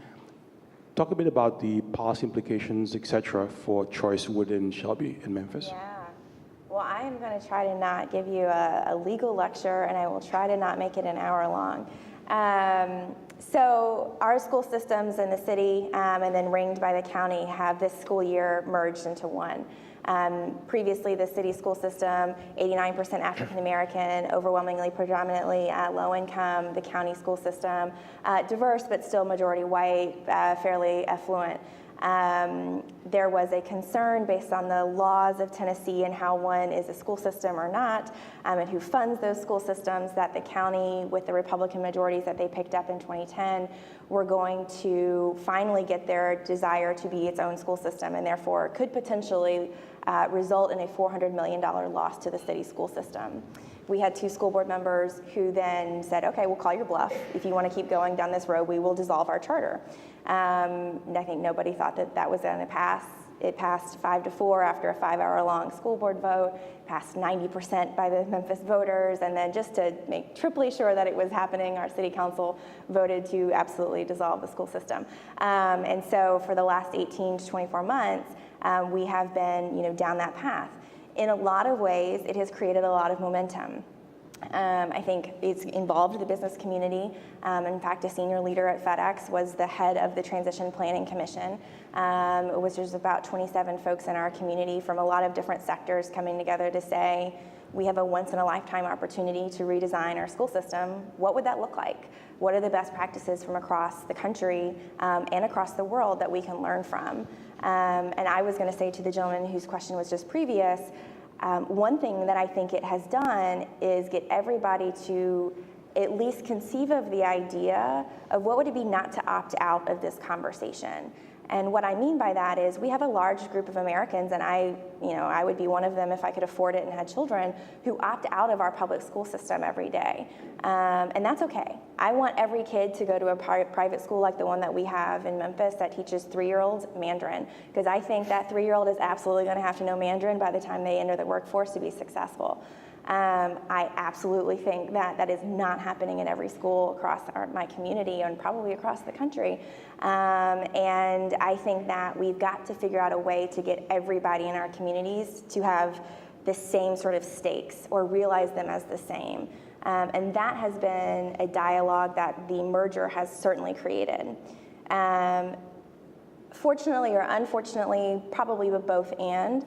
[SPEAKER 8] Talk a bit about the policy implications, et cetera, for choice within Shelby and Memphis.
[SPEAKER 4] Yeah. Well, I am going to try to not give you a legal lecture, and I will try to not make it an hour long. So our school systems in the city and then ringed by the county have this school year merged into one. Previously, the city school system, 89% African American, overwhelmingly predominantly low income. The county school system, diverse but still majority white, fairly affluent. There was a concern based on the laws of Tennessee and how one is a school system or not, and who funds those school systems, that the county, with the Republican majorities that they picked up in 2010, were going to finally get their desire to be its own school system, and therefore could potentially result in a $400 million loss to the city school system. We had two school board members who then said, okay, we'll call your bluff. If you want to keep going down this road, we will dissolve our charter. And I think nobody thought that that was going to pass. It passed 5-4 after a 5-hour-long school board vote, passed 90% by the Memphis voters, and then just to make triply sure that it was happening, our city council voted to absolutely dissolve the school system. And so for the last 18 to 24 months, we have been, down that path. In a lot of ways, it has created a lot of momentum. I think it's involved the business community. In fact, a senior leader at FedEx was the head of the Transition Planning Commission, which is about 27 folks in our community from a lot of different sectors coming together to say, we have a once-in-a-lifetime opportunity to redesign our school system. What would that look like? What are the best practices from across the country and across the world that we can learn from? And I was going to say to the gentleman whose question was just previous, one thing that I think it has done is get everybody to at least conceive of the idea of what would it be not to opt out of this conversation. And what I mean by that is we have a large group of Americans, and I would be one of them if I could afford it and had children, who opt out of our public school system every day. And that's okay. I want every kid to go to a private school like the one that we have in Memphis that teaches 3-year-olds Mandarin, because I think that 3-year-old is absolutely going to have to know Mandarin by the time they enter the workforce to be successful. I absolutely think that that is not happening in every school across my community and probably across the country. And I think that we've got to figure out a way to get everybody in our communities to have the same sort of stakes or realize them as the same. And that has been a dialogue that the merger has certainly created. Fortunately or unfortunately, probably with both and,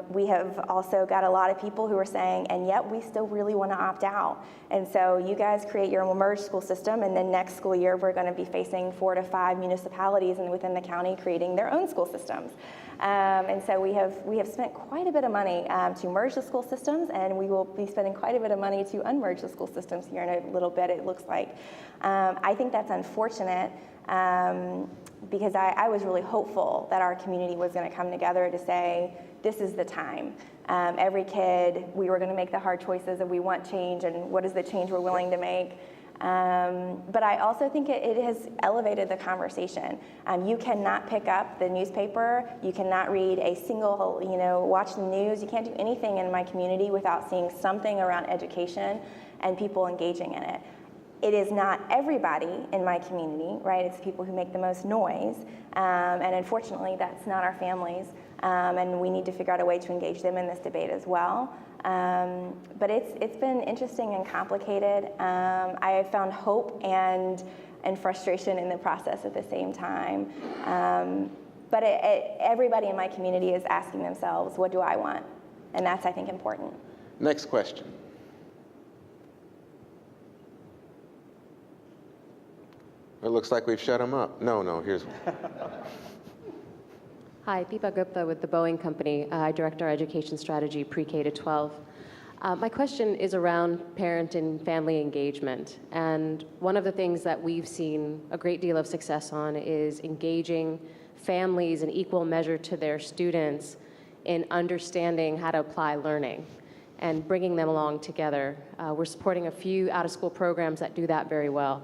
[SPEAKER 4] we have also got a lot of people who are saying, and yet we still really want to opt out. And so you guys create your merged school system, and then next school year we're going to be facing 4 to 5 municipalities within the county creating their own school systems. And so we have spent quite a bit of money to merge the school systems, and we will be spending quite a bit of money to unmerge the school systems here in a little bit, it looks like. I think that's unfortunate. Because I was really hopeful that our community was going to come together to say, this is the time. Every kid, we were going to make the hard choices of we want change and what is the change we're willing to make. But I also think it has elevated the conversation. You cannot pick up the newspaper, you cannot read a single, watch the news, you can't do anything in my community without seeing something around education and people engaging in it. It is not everybody in my community, right? It's people who make the most noise, and unfortunately that's not our families, and we need to figure out a way to engage them in this debate as well. But it's been interesting and complicated. I have found hope and frustration in the process at the same time. But everybody in my community is asking themselves, what do I want? And that's, I think, important.
[SPEAKER 1] Next question. It looks like we've shut them up. No, here's one.
[SPEAKER 9] Hi, Deepa Gupta with the Boeing Company. I direct our education strategy pre-K to 12. My question is around parent and family engagement. And one of the things that we've seen a great deal of success on is engaging families in equal measure to their students in understanding how to apply learning and bringing them along together. We're supporting a few out-of-school programs that do that very well.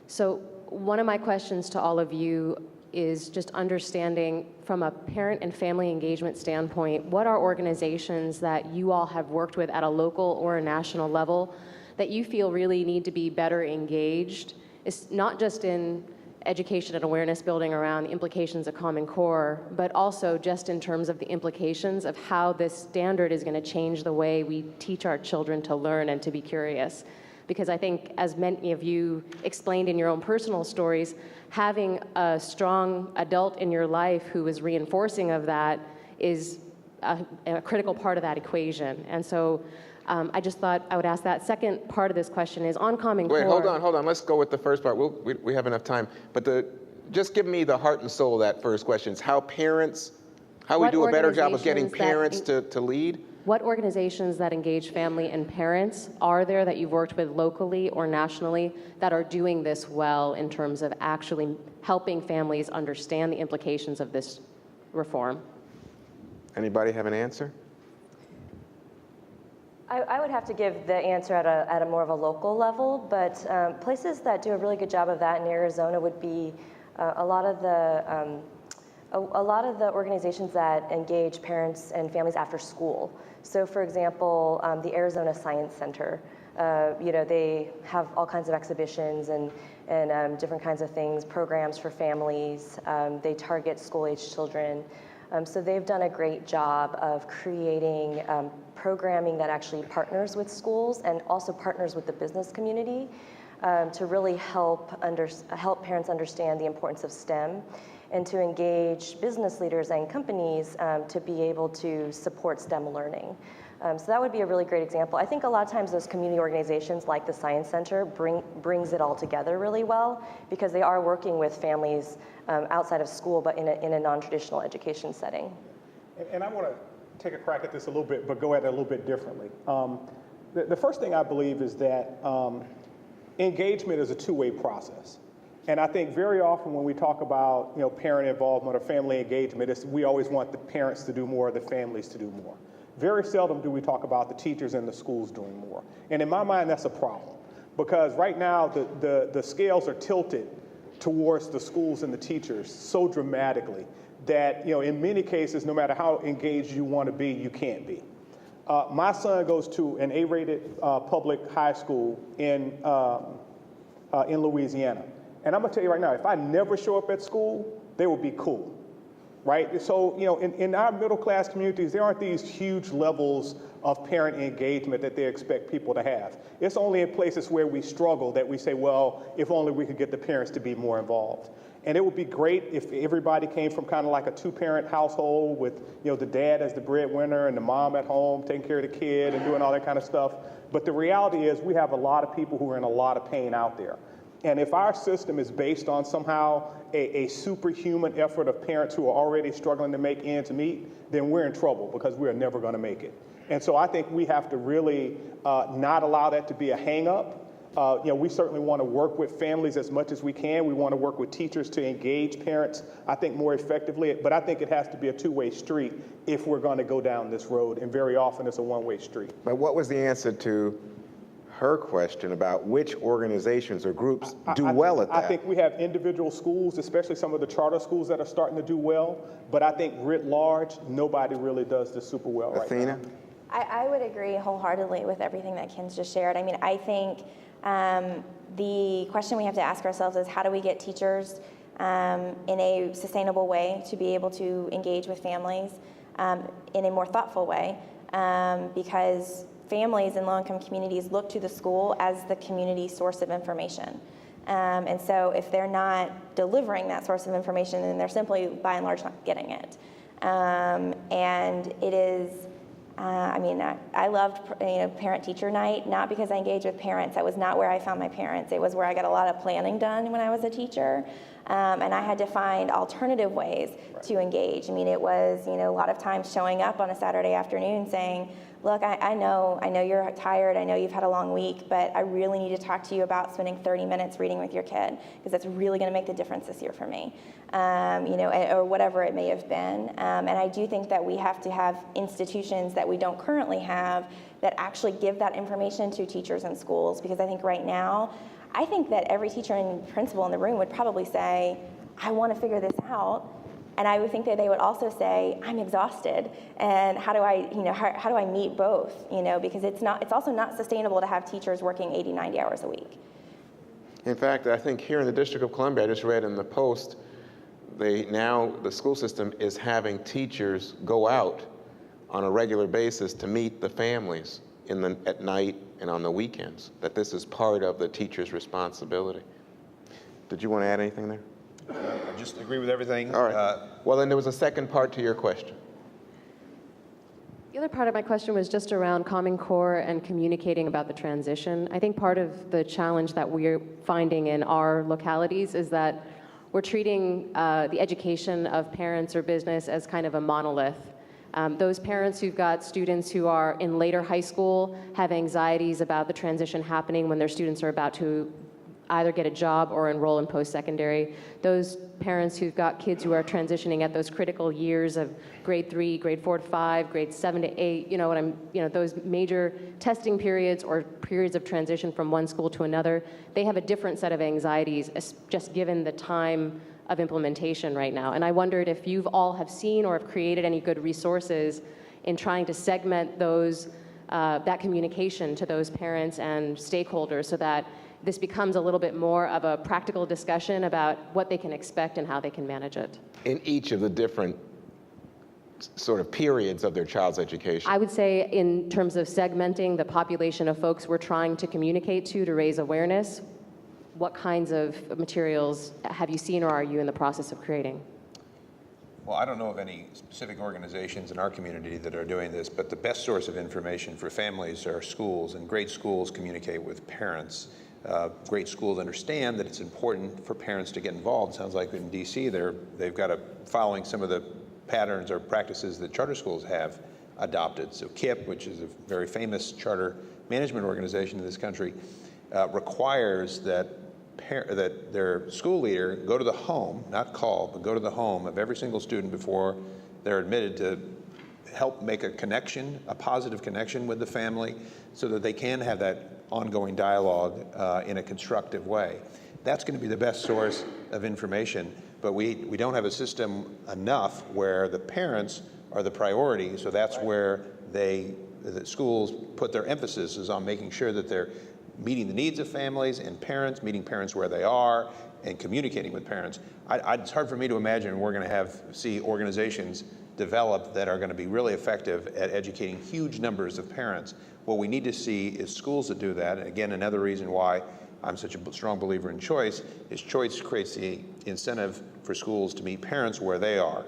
[SPEAKER 9] So one of my questions to all of you is just understanding from a parent and family engagement standpoint, what are organizations that you all have worked with at a local or a national level that you feel really need to be better engaged? It's not just in education and awareness building around the implications of Common Core, but also just in terms of the implications of how this standard is going to change the way we teach our children to learn and to be curious. Because I think, as many of you explained in your own personal stories, having a strong adult in your life who is reinforcing of that is a critical part of that equation. And so I just thought I would ask that. Second part of this question is on Common Core.
[SPEAKER 1] Wait, hold on. Let's go with the first part. We have enough time. But just give me the heart and soul of that first question. It's how we do a better job of getting parents to lead?
[SPEAKER 9] What organizations that engage family and parents are there that you've worked with locally or nationally that are doing this well in terms of actually helping families understand the implications of this reform?
[SPEAKER 1] Anybody have an answer?
[SPEAKER 2] I would have to give the answer at a more of a local level, but places that do a really good job of that in Arizona would be a lot of the organizations that engage parents and families after school. So, for example, the Arizona Science Center, they have all kinds of exhibitions and different kinds of things, programs for families. They target school-age children. So they've done a great job of creating programming that actually partners with schools and also partners with the business community to really help parents understand the importance of STEM and to engage business leaders and companies to be able to support STEM learning. So that would be a really great example. I think a lot of times those community organizations like the Science Center brings it all together really well because they are working with families outside of school but in a non-traditional education setting.
[SPEAKER 3] And I want to take a crack at this a little bit, but go at it a little bit differently. The first thing I believe is that engagement is a two-way process. And I think very often when we talk about parent involvement or family engagement, we always want the parents to do more, the families to do more. Very seldom do we talk about the teachers and the schools doing more. And in my mind, that's a problem. Because right now, the scales are tilted towards the schools and the teachers so dramatically that in many cases, no matter how engaged you want to be, you can't be. My son goes to an A-rated public high school in Louisiana. And I'm going to tell you right now, if I never show up at school, they will be cool, right? So, in our middle-class communities, there aren't these huge levels of parent engagement that they expect people to have. It's only in places where we struggle that we say, well, if only we could get the parents to be more involved. And it would be great if everybody came from kind of like a two-parent household with, the dad as the breadwinner and the mom at home taking care of the kid and doing all that kind of stuff. But the reality is we have a lot of people who are in a lot of pain out there. And if our system is based on somehow a superhuman effort of parents who are already struggling to make ends meet, then we're in trouble because we're never going to make it. And so I think we have to really not allow that to be a hang-up. We certainly want to work with families as much as we can. We want to work with teachers to engage parents, I think, more effectively. But I think it has to be a two-way street if we're going to go down this road. And very often it's a one-way street.
[SPEAKER 1] But what was the answer to her question about which organizations or groups do well at that.
[SPEAKER 3] I think we have individual schools, especially some of the charter schools that are starting to do well, but I think writ large, nobody really does this super well right now.
[SPEAKER 1] Athena?
[SPEAKER 4] I would agree wholeheartedly with everything that Ken's just shared. I mean, I think the question we have to ask ourselves is how do we get teachers in a sustainable way to be able to engage with families in a more thoughtful way, because families in low-income communities look to the school as the community source of information. And so if they're not delivering that source of information, then they're simply, by and large, not getting it. And it is, I mean, I loved parent-teacher night, not because I engaged with parents. That was not where I found my parents. It was where I got a lot of planning done when I was a teacher. And I had to find alternative ways to engage. I mean, it was, a lot of times showing up on a Saturday afternoon saying, look, I know you're tired, I know you've had a long week, but I really need to talk to you about spending 30 minutes reading with your kid, because that's really gonna make the difference this year for me, or whatever it may have been. And I do think that we have to have institutions that we don't currently have that actually give that information to teachers in schools, because I think right now, I think that every teacher and principal in the room would probably say, I wanna figure this out. And I would think that they would also say, I'm exhausted, and how do I meet both? Because it's also not sustainable to have teachers working 80, 90 hours a week.
[SPEAKER 1] In fact, I think here in the District of Columbia, I just read in the Post, the school system is having teachers go out on a regular basis to meet the families at night and on the weekends, that this is part of the teacher's responsibility. Did you want to add anything there?
[SPEAKER 5] I just agree with everything.
[SPEAKER 1] All right. Well, then there was a second part to your question.
[SPEAKER 9] The other part of my question was just around Common Core and communicating about the transition. I think part of the challenge that we're finding in our localities is that we're treating the education of parents or business as kind of a monolith. Those parents who've got students who are in later high school have anxieties about the transition happening when their students are about to either get a job or enroll in post-secondary. Those parents who've got kids who are transitioning at those critical years of grade 3, grade 4 to 5, grade 7 to 8, those major testing periods or periods of transition from one school to another, they have a different set of anxieties just given the time of implementation right now. And I wondered if you've all have seen or have created any good resources in trying to segment those, that communication to those parents and stakeholders so that this becomes a little bit more of a practical discussion about what they can expect and how they can manage it.
[SPEAKER 1] In each of the different sort of periods of their child's education.
[SPEAKER 9] I would say in terms of segmenting the population of folks we're trying to communicate to raise awareness, what kinds of materials have you seen or are you in the process of creating?
[SPEAKER 5] Well, I don't know of any specific organizations in our community that are doing this, but the best source of information for families are schools, and great schools communicate with parents. Great schools understand that it's important for parents to get involved. Sounds like in DC, they've got following some of the patterns or practices that charter schools have adopted. So KIPP, which is a very famous charter management organization in this country, requires that their school leader go to the home, not call, but go to the home of every single student before they're admitted to help make a connection, a positive connection with the family, so that they can have that ongoing dialogue in a constructive way. That's going to be the best source of information, but we don't have a system enough where the parents are the priority, so that's where the schools put their emphasis is on making sure that they're meeting the needs of families and parents, meeting parents where they are, and communicating with parents. It's hard for me to imagine we're going to see organizations develop that are going to be really effective at educating huge numbers of parents. What we need to see is schools that do that. And again, another reason why I'm such a strong believer in choice is choice creates the incentive for schools to meet parents where they are.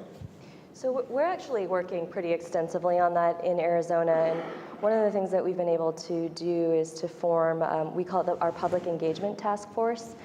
[SPEAKER 2] So we're actually working pretty extensively on that in Arizona, and one of the things that we've been able to do is to form, we call it our Public Engagement Task Force,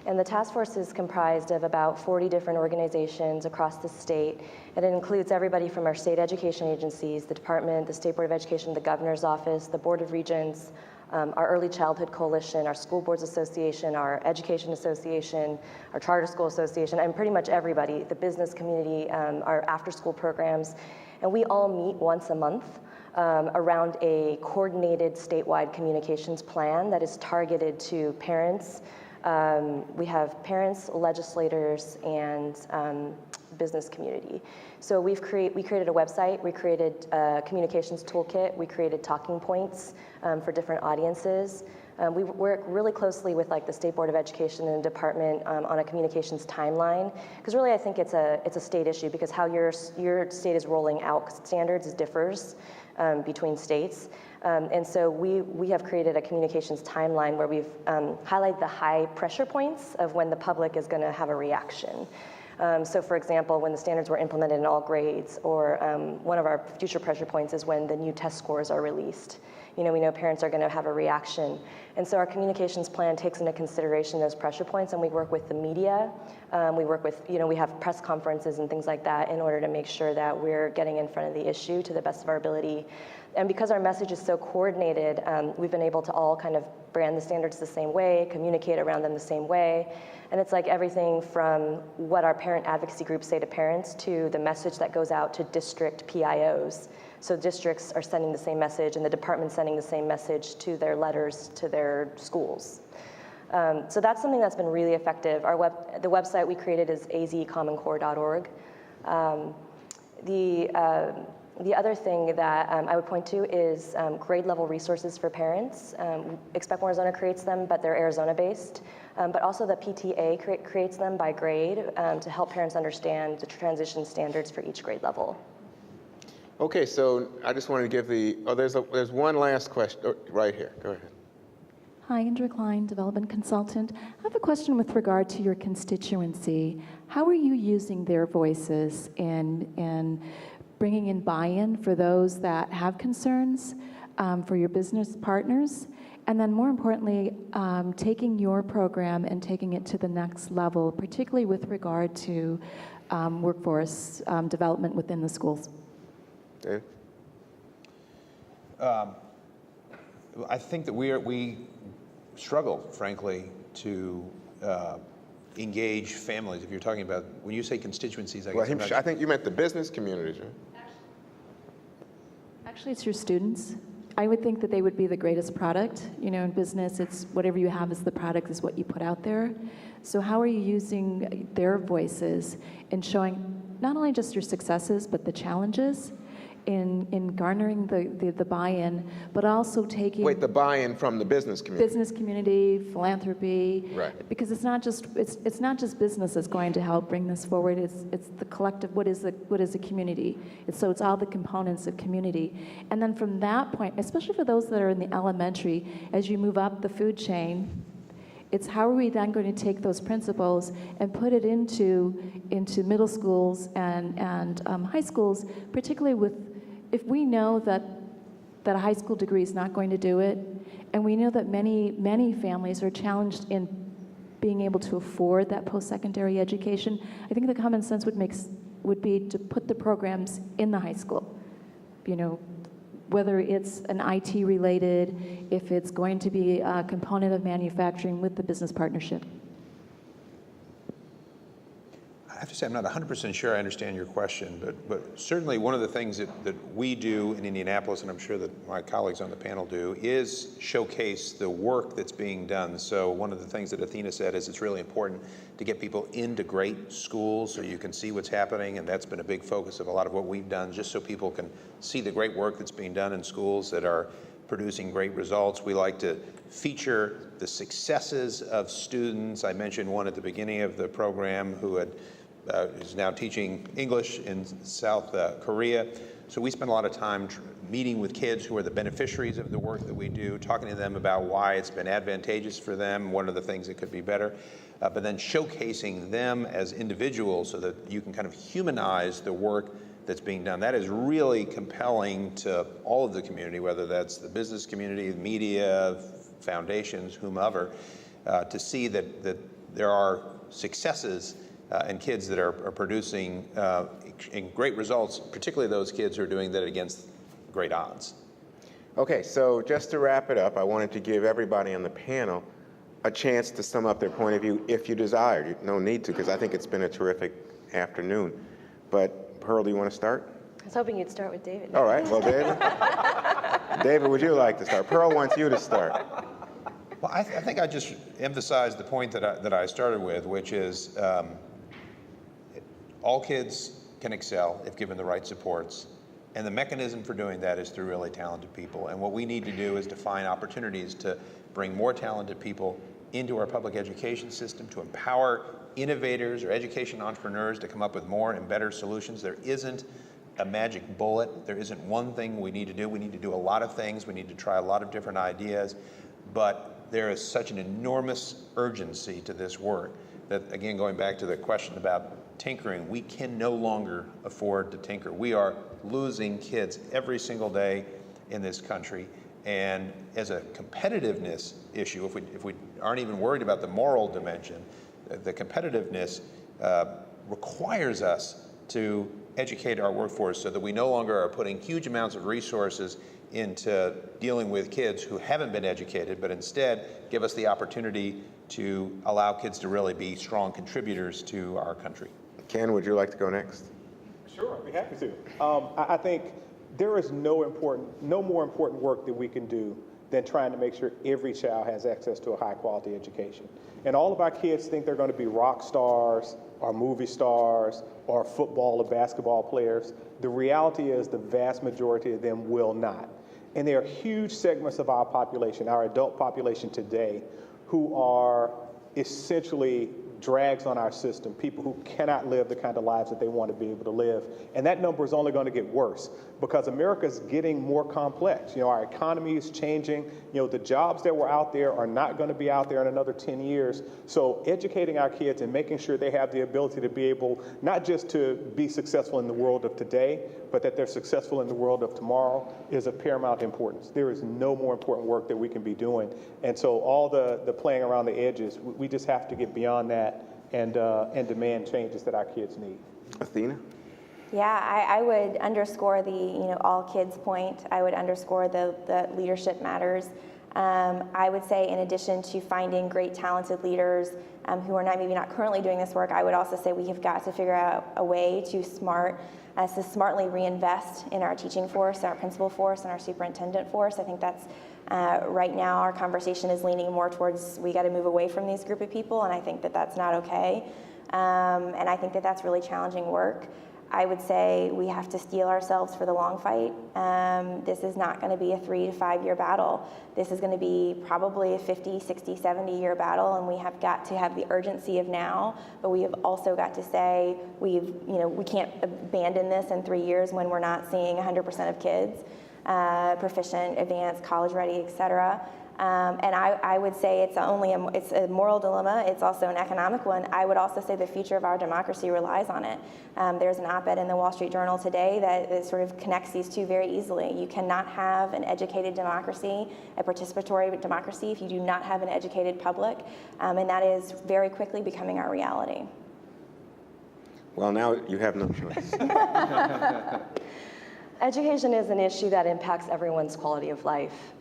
[SPEAKER 2] and the task force is comprised of about 40 different organizations across the state, and it includes everybody from our state education agencies, the department, the State Board of Education, the governor's office, the Board of Regents, our Early Childhood Coalition, our School Boards Association, our Education Association, our Charter School Association, and pretty much everybody, the business community, our after-school programs. And we all meet once a month around a coordinated statewide communications plan that is targeted to parents. We have parents, legislators, and business community. So we created a website, we created a communications toolkit, we created talking points for different audiences. We work really closely with like the State Board of Education and the department on a communications timeline, because really I think it's a state issue, because how your state is rolling out standards differs between states. And so we have created a communications timeline where we've highlighted the high pressure points of when the public is going to have a reaction. So for example, when the standards were implemented in all grades, or one of our future pressure points is when the new test scores are released. You know, we know parents are going to have a reaction. And so our communications plan takes into consideration those pressure points, and we work with the media. We work with, we have press conferences and things like that in order to make sure that we're getting in front of the issue to the best of our ability. And because our message is so coordinated, we've been able to all kind of brand the standards the same way, communicate around them the same way. And it's like everything from what our parent advocacy groups say to parents to the message that goes out to district PIOs. So districts are sending the same message, and the department's sending the same message to their letters to their schools. So that's something that's been really effective. The website we created is azcommoncore.org. The other thing that I would point to is grade level resources for parents. Expect More Arizona creates them, but they're Arizona based. But also the PTA creates them by grade to help parents understand the transition standards for each grade level.
[SPEAKER 1] Okay, so I just wanted to give there's one last question right here. Go ahead.
[SPEAKER 10] Hi, Indra Klein, development consultant. I have a question with regard to your constituency. How are you using their voices in bringing in buy-in for those that have concerns for your business partners? And then more importantly, taking your program and taking it to the next level, particularly with regard to workforce development within the schools?
[SPEAKER 1] Dave?
[SPEAKER 5] I think that we struggle, frankly, to engage families. If you're talking about, when you say constituencies, I guess
[SPEAKER 1] I think you meant the business communities, right?
[SPEAKER 10] Actually, it's your students. I would think that they would be the greatest product. You know, in business, it's whatever you have as the product is what you put out there. So how are you using their voices in showing not only just your successes, but the challenges in garnering the buy-in, but also taking...
[SPEAKER 1] Wait, the buy-in from the business community.
[SPEAKER 10] Business community, philanthropy.
[SPEAKER 1] Right.
[SPEAKER 10] Because it's not just business that's going to help bring this forward. It's the collective. What is a community? It's all the components of community. And then from that point, especially for those that are in the elementary, as you move up the food chain, it's how are we then going to take those principles and put it into middle schools and high schools, particularly if we know that a high school degree is not going to do it, and we know that many families are challenged in being able to afford that post-secondary education. I think the common sense would be to put the programs in the high school. You know, whether it's an IT related, if it's going to be a component of manufacturing with the business partnership.
[SPEAKER 5] I have to say, I'm not 100% sure I understand your question, but certainly one of the things that we do in Indianapolis, and I'm sure that my colleagues on the panel do, is showcase the work that's being done. So one of the things that Athena said is it's really important to get people into great schools so you can see what's happening, and that's been a big focus of a lot of what we've done, just so people can see the great work that's being done in schools that are producing great results. We like to feature the successes of students. I mentioned one at the beginning of the program who is now teaching English in South Korea. So we spend a lot of time meeting with kids who are the beneficiaries of the work that we do, talking to them about why it's been advantageous for them, what are the things that could be better, but then showcasing them as individuals so that you can kind of humanize the work that's being done. That is really compelling to all of the community, whether that's the business community, the media, foundations, whomever, to see that there are successes and kids that are producing great results, particularly those kids who are doing that against great odds.
[SPEAKER 1] Okay, so just to wrap it up, I wanted to give everybody on the panel a chance to sum up their point of view if you desire. No need to, because I think it's been a terrific afternoon. But Pearl, do you want to start?
[SPEAKER 2] I was hoping you'd start with David.
[SPEAKER 1] All right, well, David. David, would you like to start? Pearl wants you to start.
[SPEAKER 5] Well, I think I just emphasized the point that I started with, which is all kids can excel if given the right supports. And the mechanism for doing that is through really talented people. And what we need to do is to find opportunities to bring more talented people into our public education system, to empower innovators or education entrepreneurs to come up with more and better solutions. There isn't a magic bullet. There isn't one thing we need to do. We need to do a lot of things. We need to try a lot of different ideas. But there is such an enormous urgency to this work that, again, going back to the question about tinkering, we can no longer afford to tinker. We are losing kids every single day in this country. And as a competitiveness issue, if we aren't even worried about the moral dimension, the competitiveness requires us to educate our workforce so that we no longer are putting huge amounts of resources into dealing with kids who haven't been educated, but instead give us the opportunity to allow kids to really be strong contributors to our country.
[SPEAKER 1] Ken, would you like to go next?
[SPEAKER 3] Sure, I'd be happy to. I think there is no more important work that we can do than trying to make sure every child has access to a high quality education. And all of our kids think they're going to be rock stars or movie stars or football or basketball players. The reality is the vast majority of them will not. And there are huge segments of our population, our adult population today, who are essentially drags on our system, people who cannot live the kind of lives that they want to be able to live. And that number is only going to get worse because America is getting more complex. You know, our economy is changing. You know, the jobs that were out there are not going to be out there in another 10 years. So educating our kids and making sure they have the ability to be able not just to be successful in the world of today, but that they're successful in the world of tomorrow is of paramount importance. There is no more important work that we can be doing. And so all the playing around the edges, we just have to get beyond that and demand changes that our kids need.
[SPEAKER 1] Athena?
[SPEAKER 4] Yeah, I would underscore the all kids point. I would underscore the leadership matters. I would say in addition to finding great talented leaders who are maybe not currently doing this work, I would also say we have got to figure out a way to smartly reinvest in our teaching force, our principal force, and our superintendent force. I think that's right now our conversation is leaning more towards we got to move away from these group of people, and I think that that's not okay. And I think that that's really challenging work. I would say we have to steel ourselves for the long fight. This is not going to be a 3 to 5 year battle. This is going to be probably a 50, 60, 70-year battle, and we have got to have the urgency of now, but we have also got to say we can't abandon this in 3 years when we're not seeing 100% of kids proficient, advanced, college ready, et cetera. And I would say it's a moral dilemma. It's also an economic one. I would also say the future of our democracy relies on it. There's an op-ed in the Wall Street Journal today that sort of connects these two very easily. You cannot have an educated democracy, a participatory democracy, if you do not have an educated public. And that is very quickly becoming our reality.
[SPEAKER 1] Well, now you have no choice.
[SPEAKER 2] Education is an issue that impacts everyone's quality of life.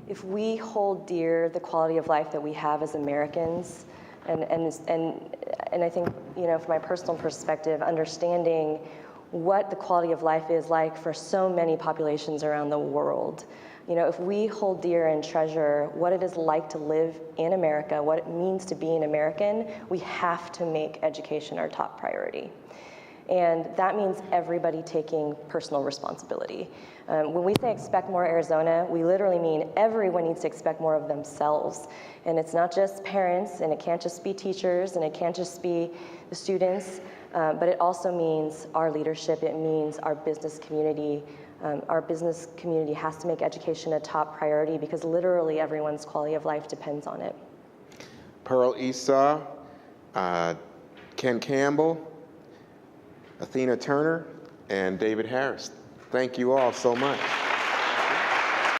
[SPEAKER 2] If we hold dear the quality of life that we have as Americans, and I think, from my personal perspective, understanding what the quality of life is like for so many populations around the world, if we hold dear and treasure what it is like to live in America, what it means to be an American, we have to make education our top priority. And that means everybody taking personal responsibility. When we say expect more Arizona, we literally mean everyone needs to expect more of themselves. And it's not just parents, and it can't just be teachers, and it can't just be the students, but it also means our leadership. It means our business community. Our business community has to make education a top priority because literally everyone's quality of life depends on it.
[SPEAKER 1] Pearl Esau, Ken Campbell, Athena Turner, and David Harris. Thank you all so much.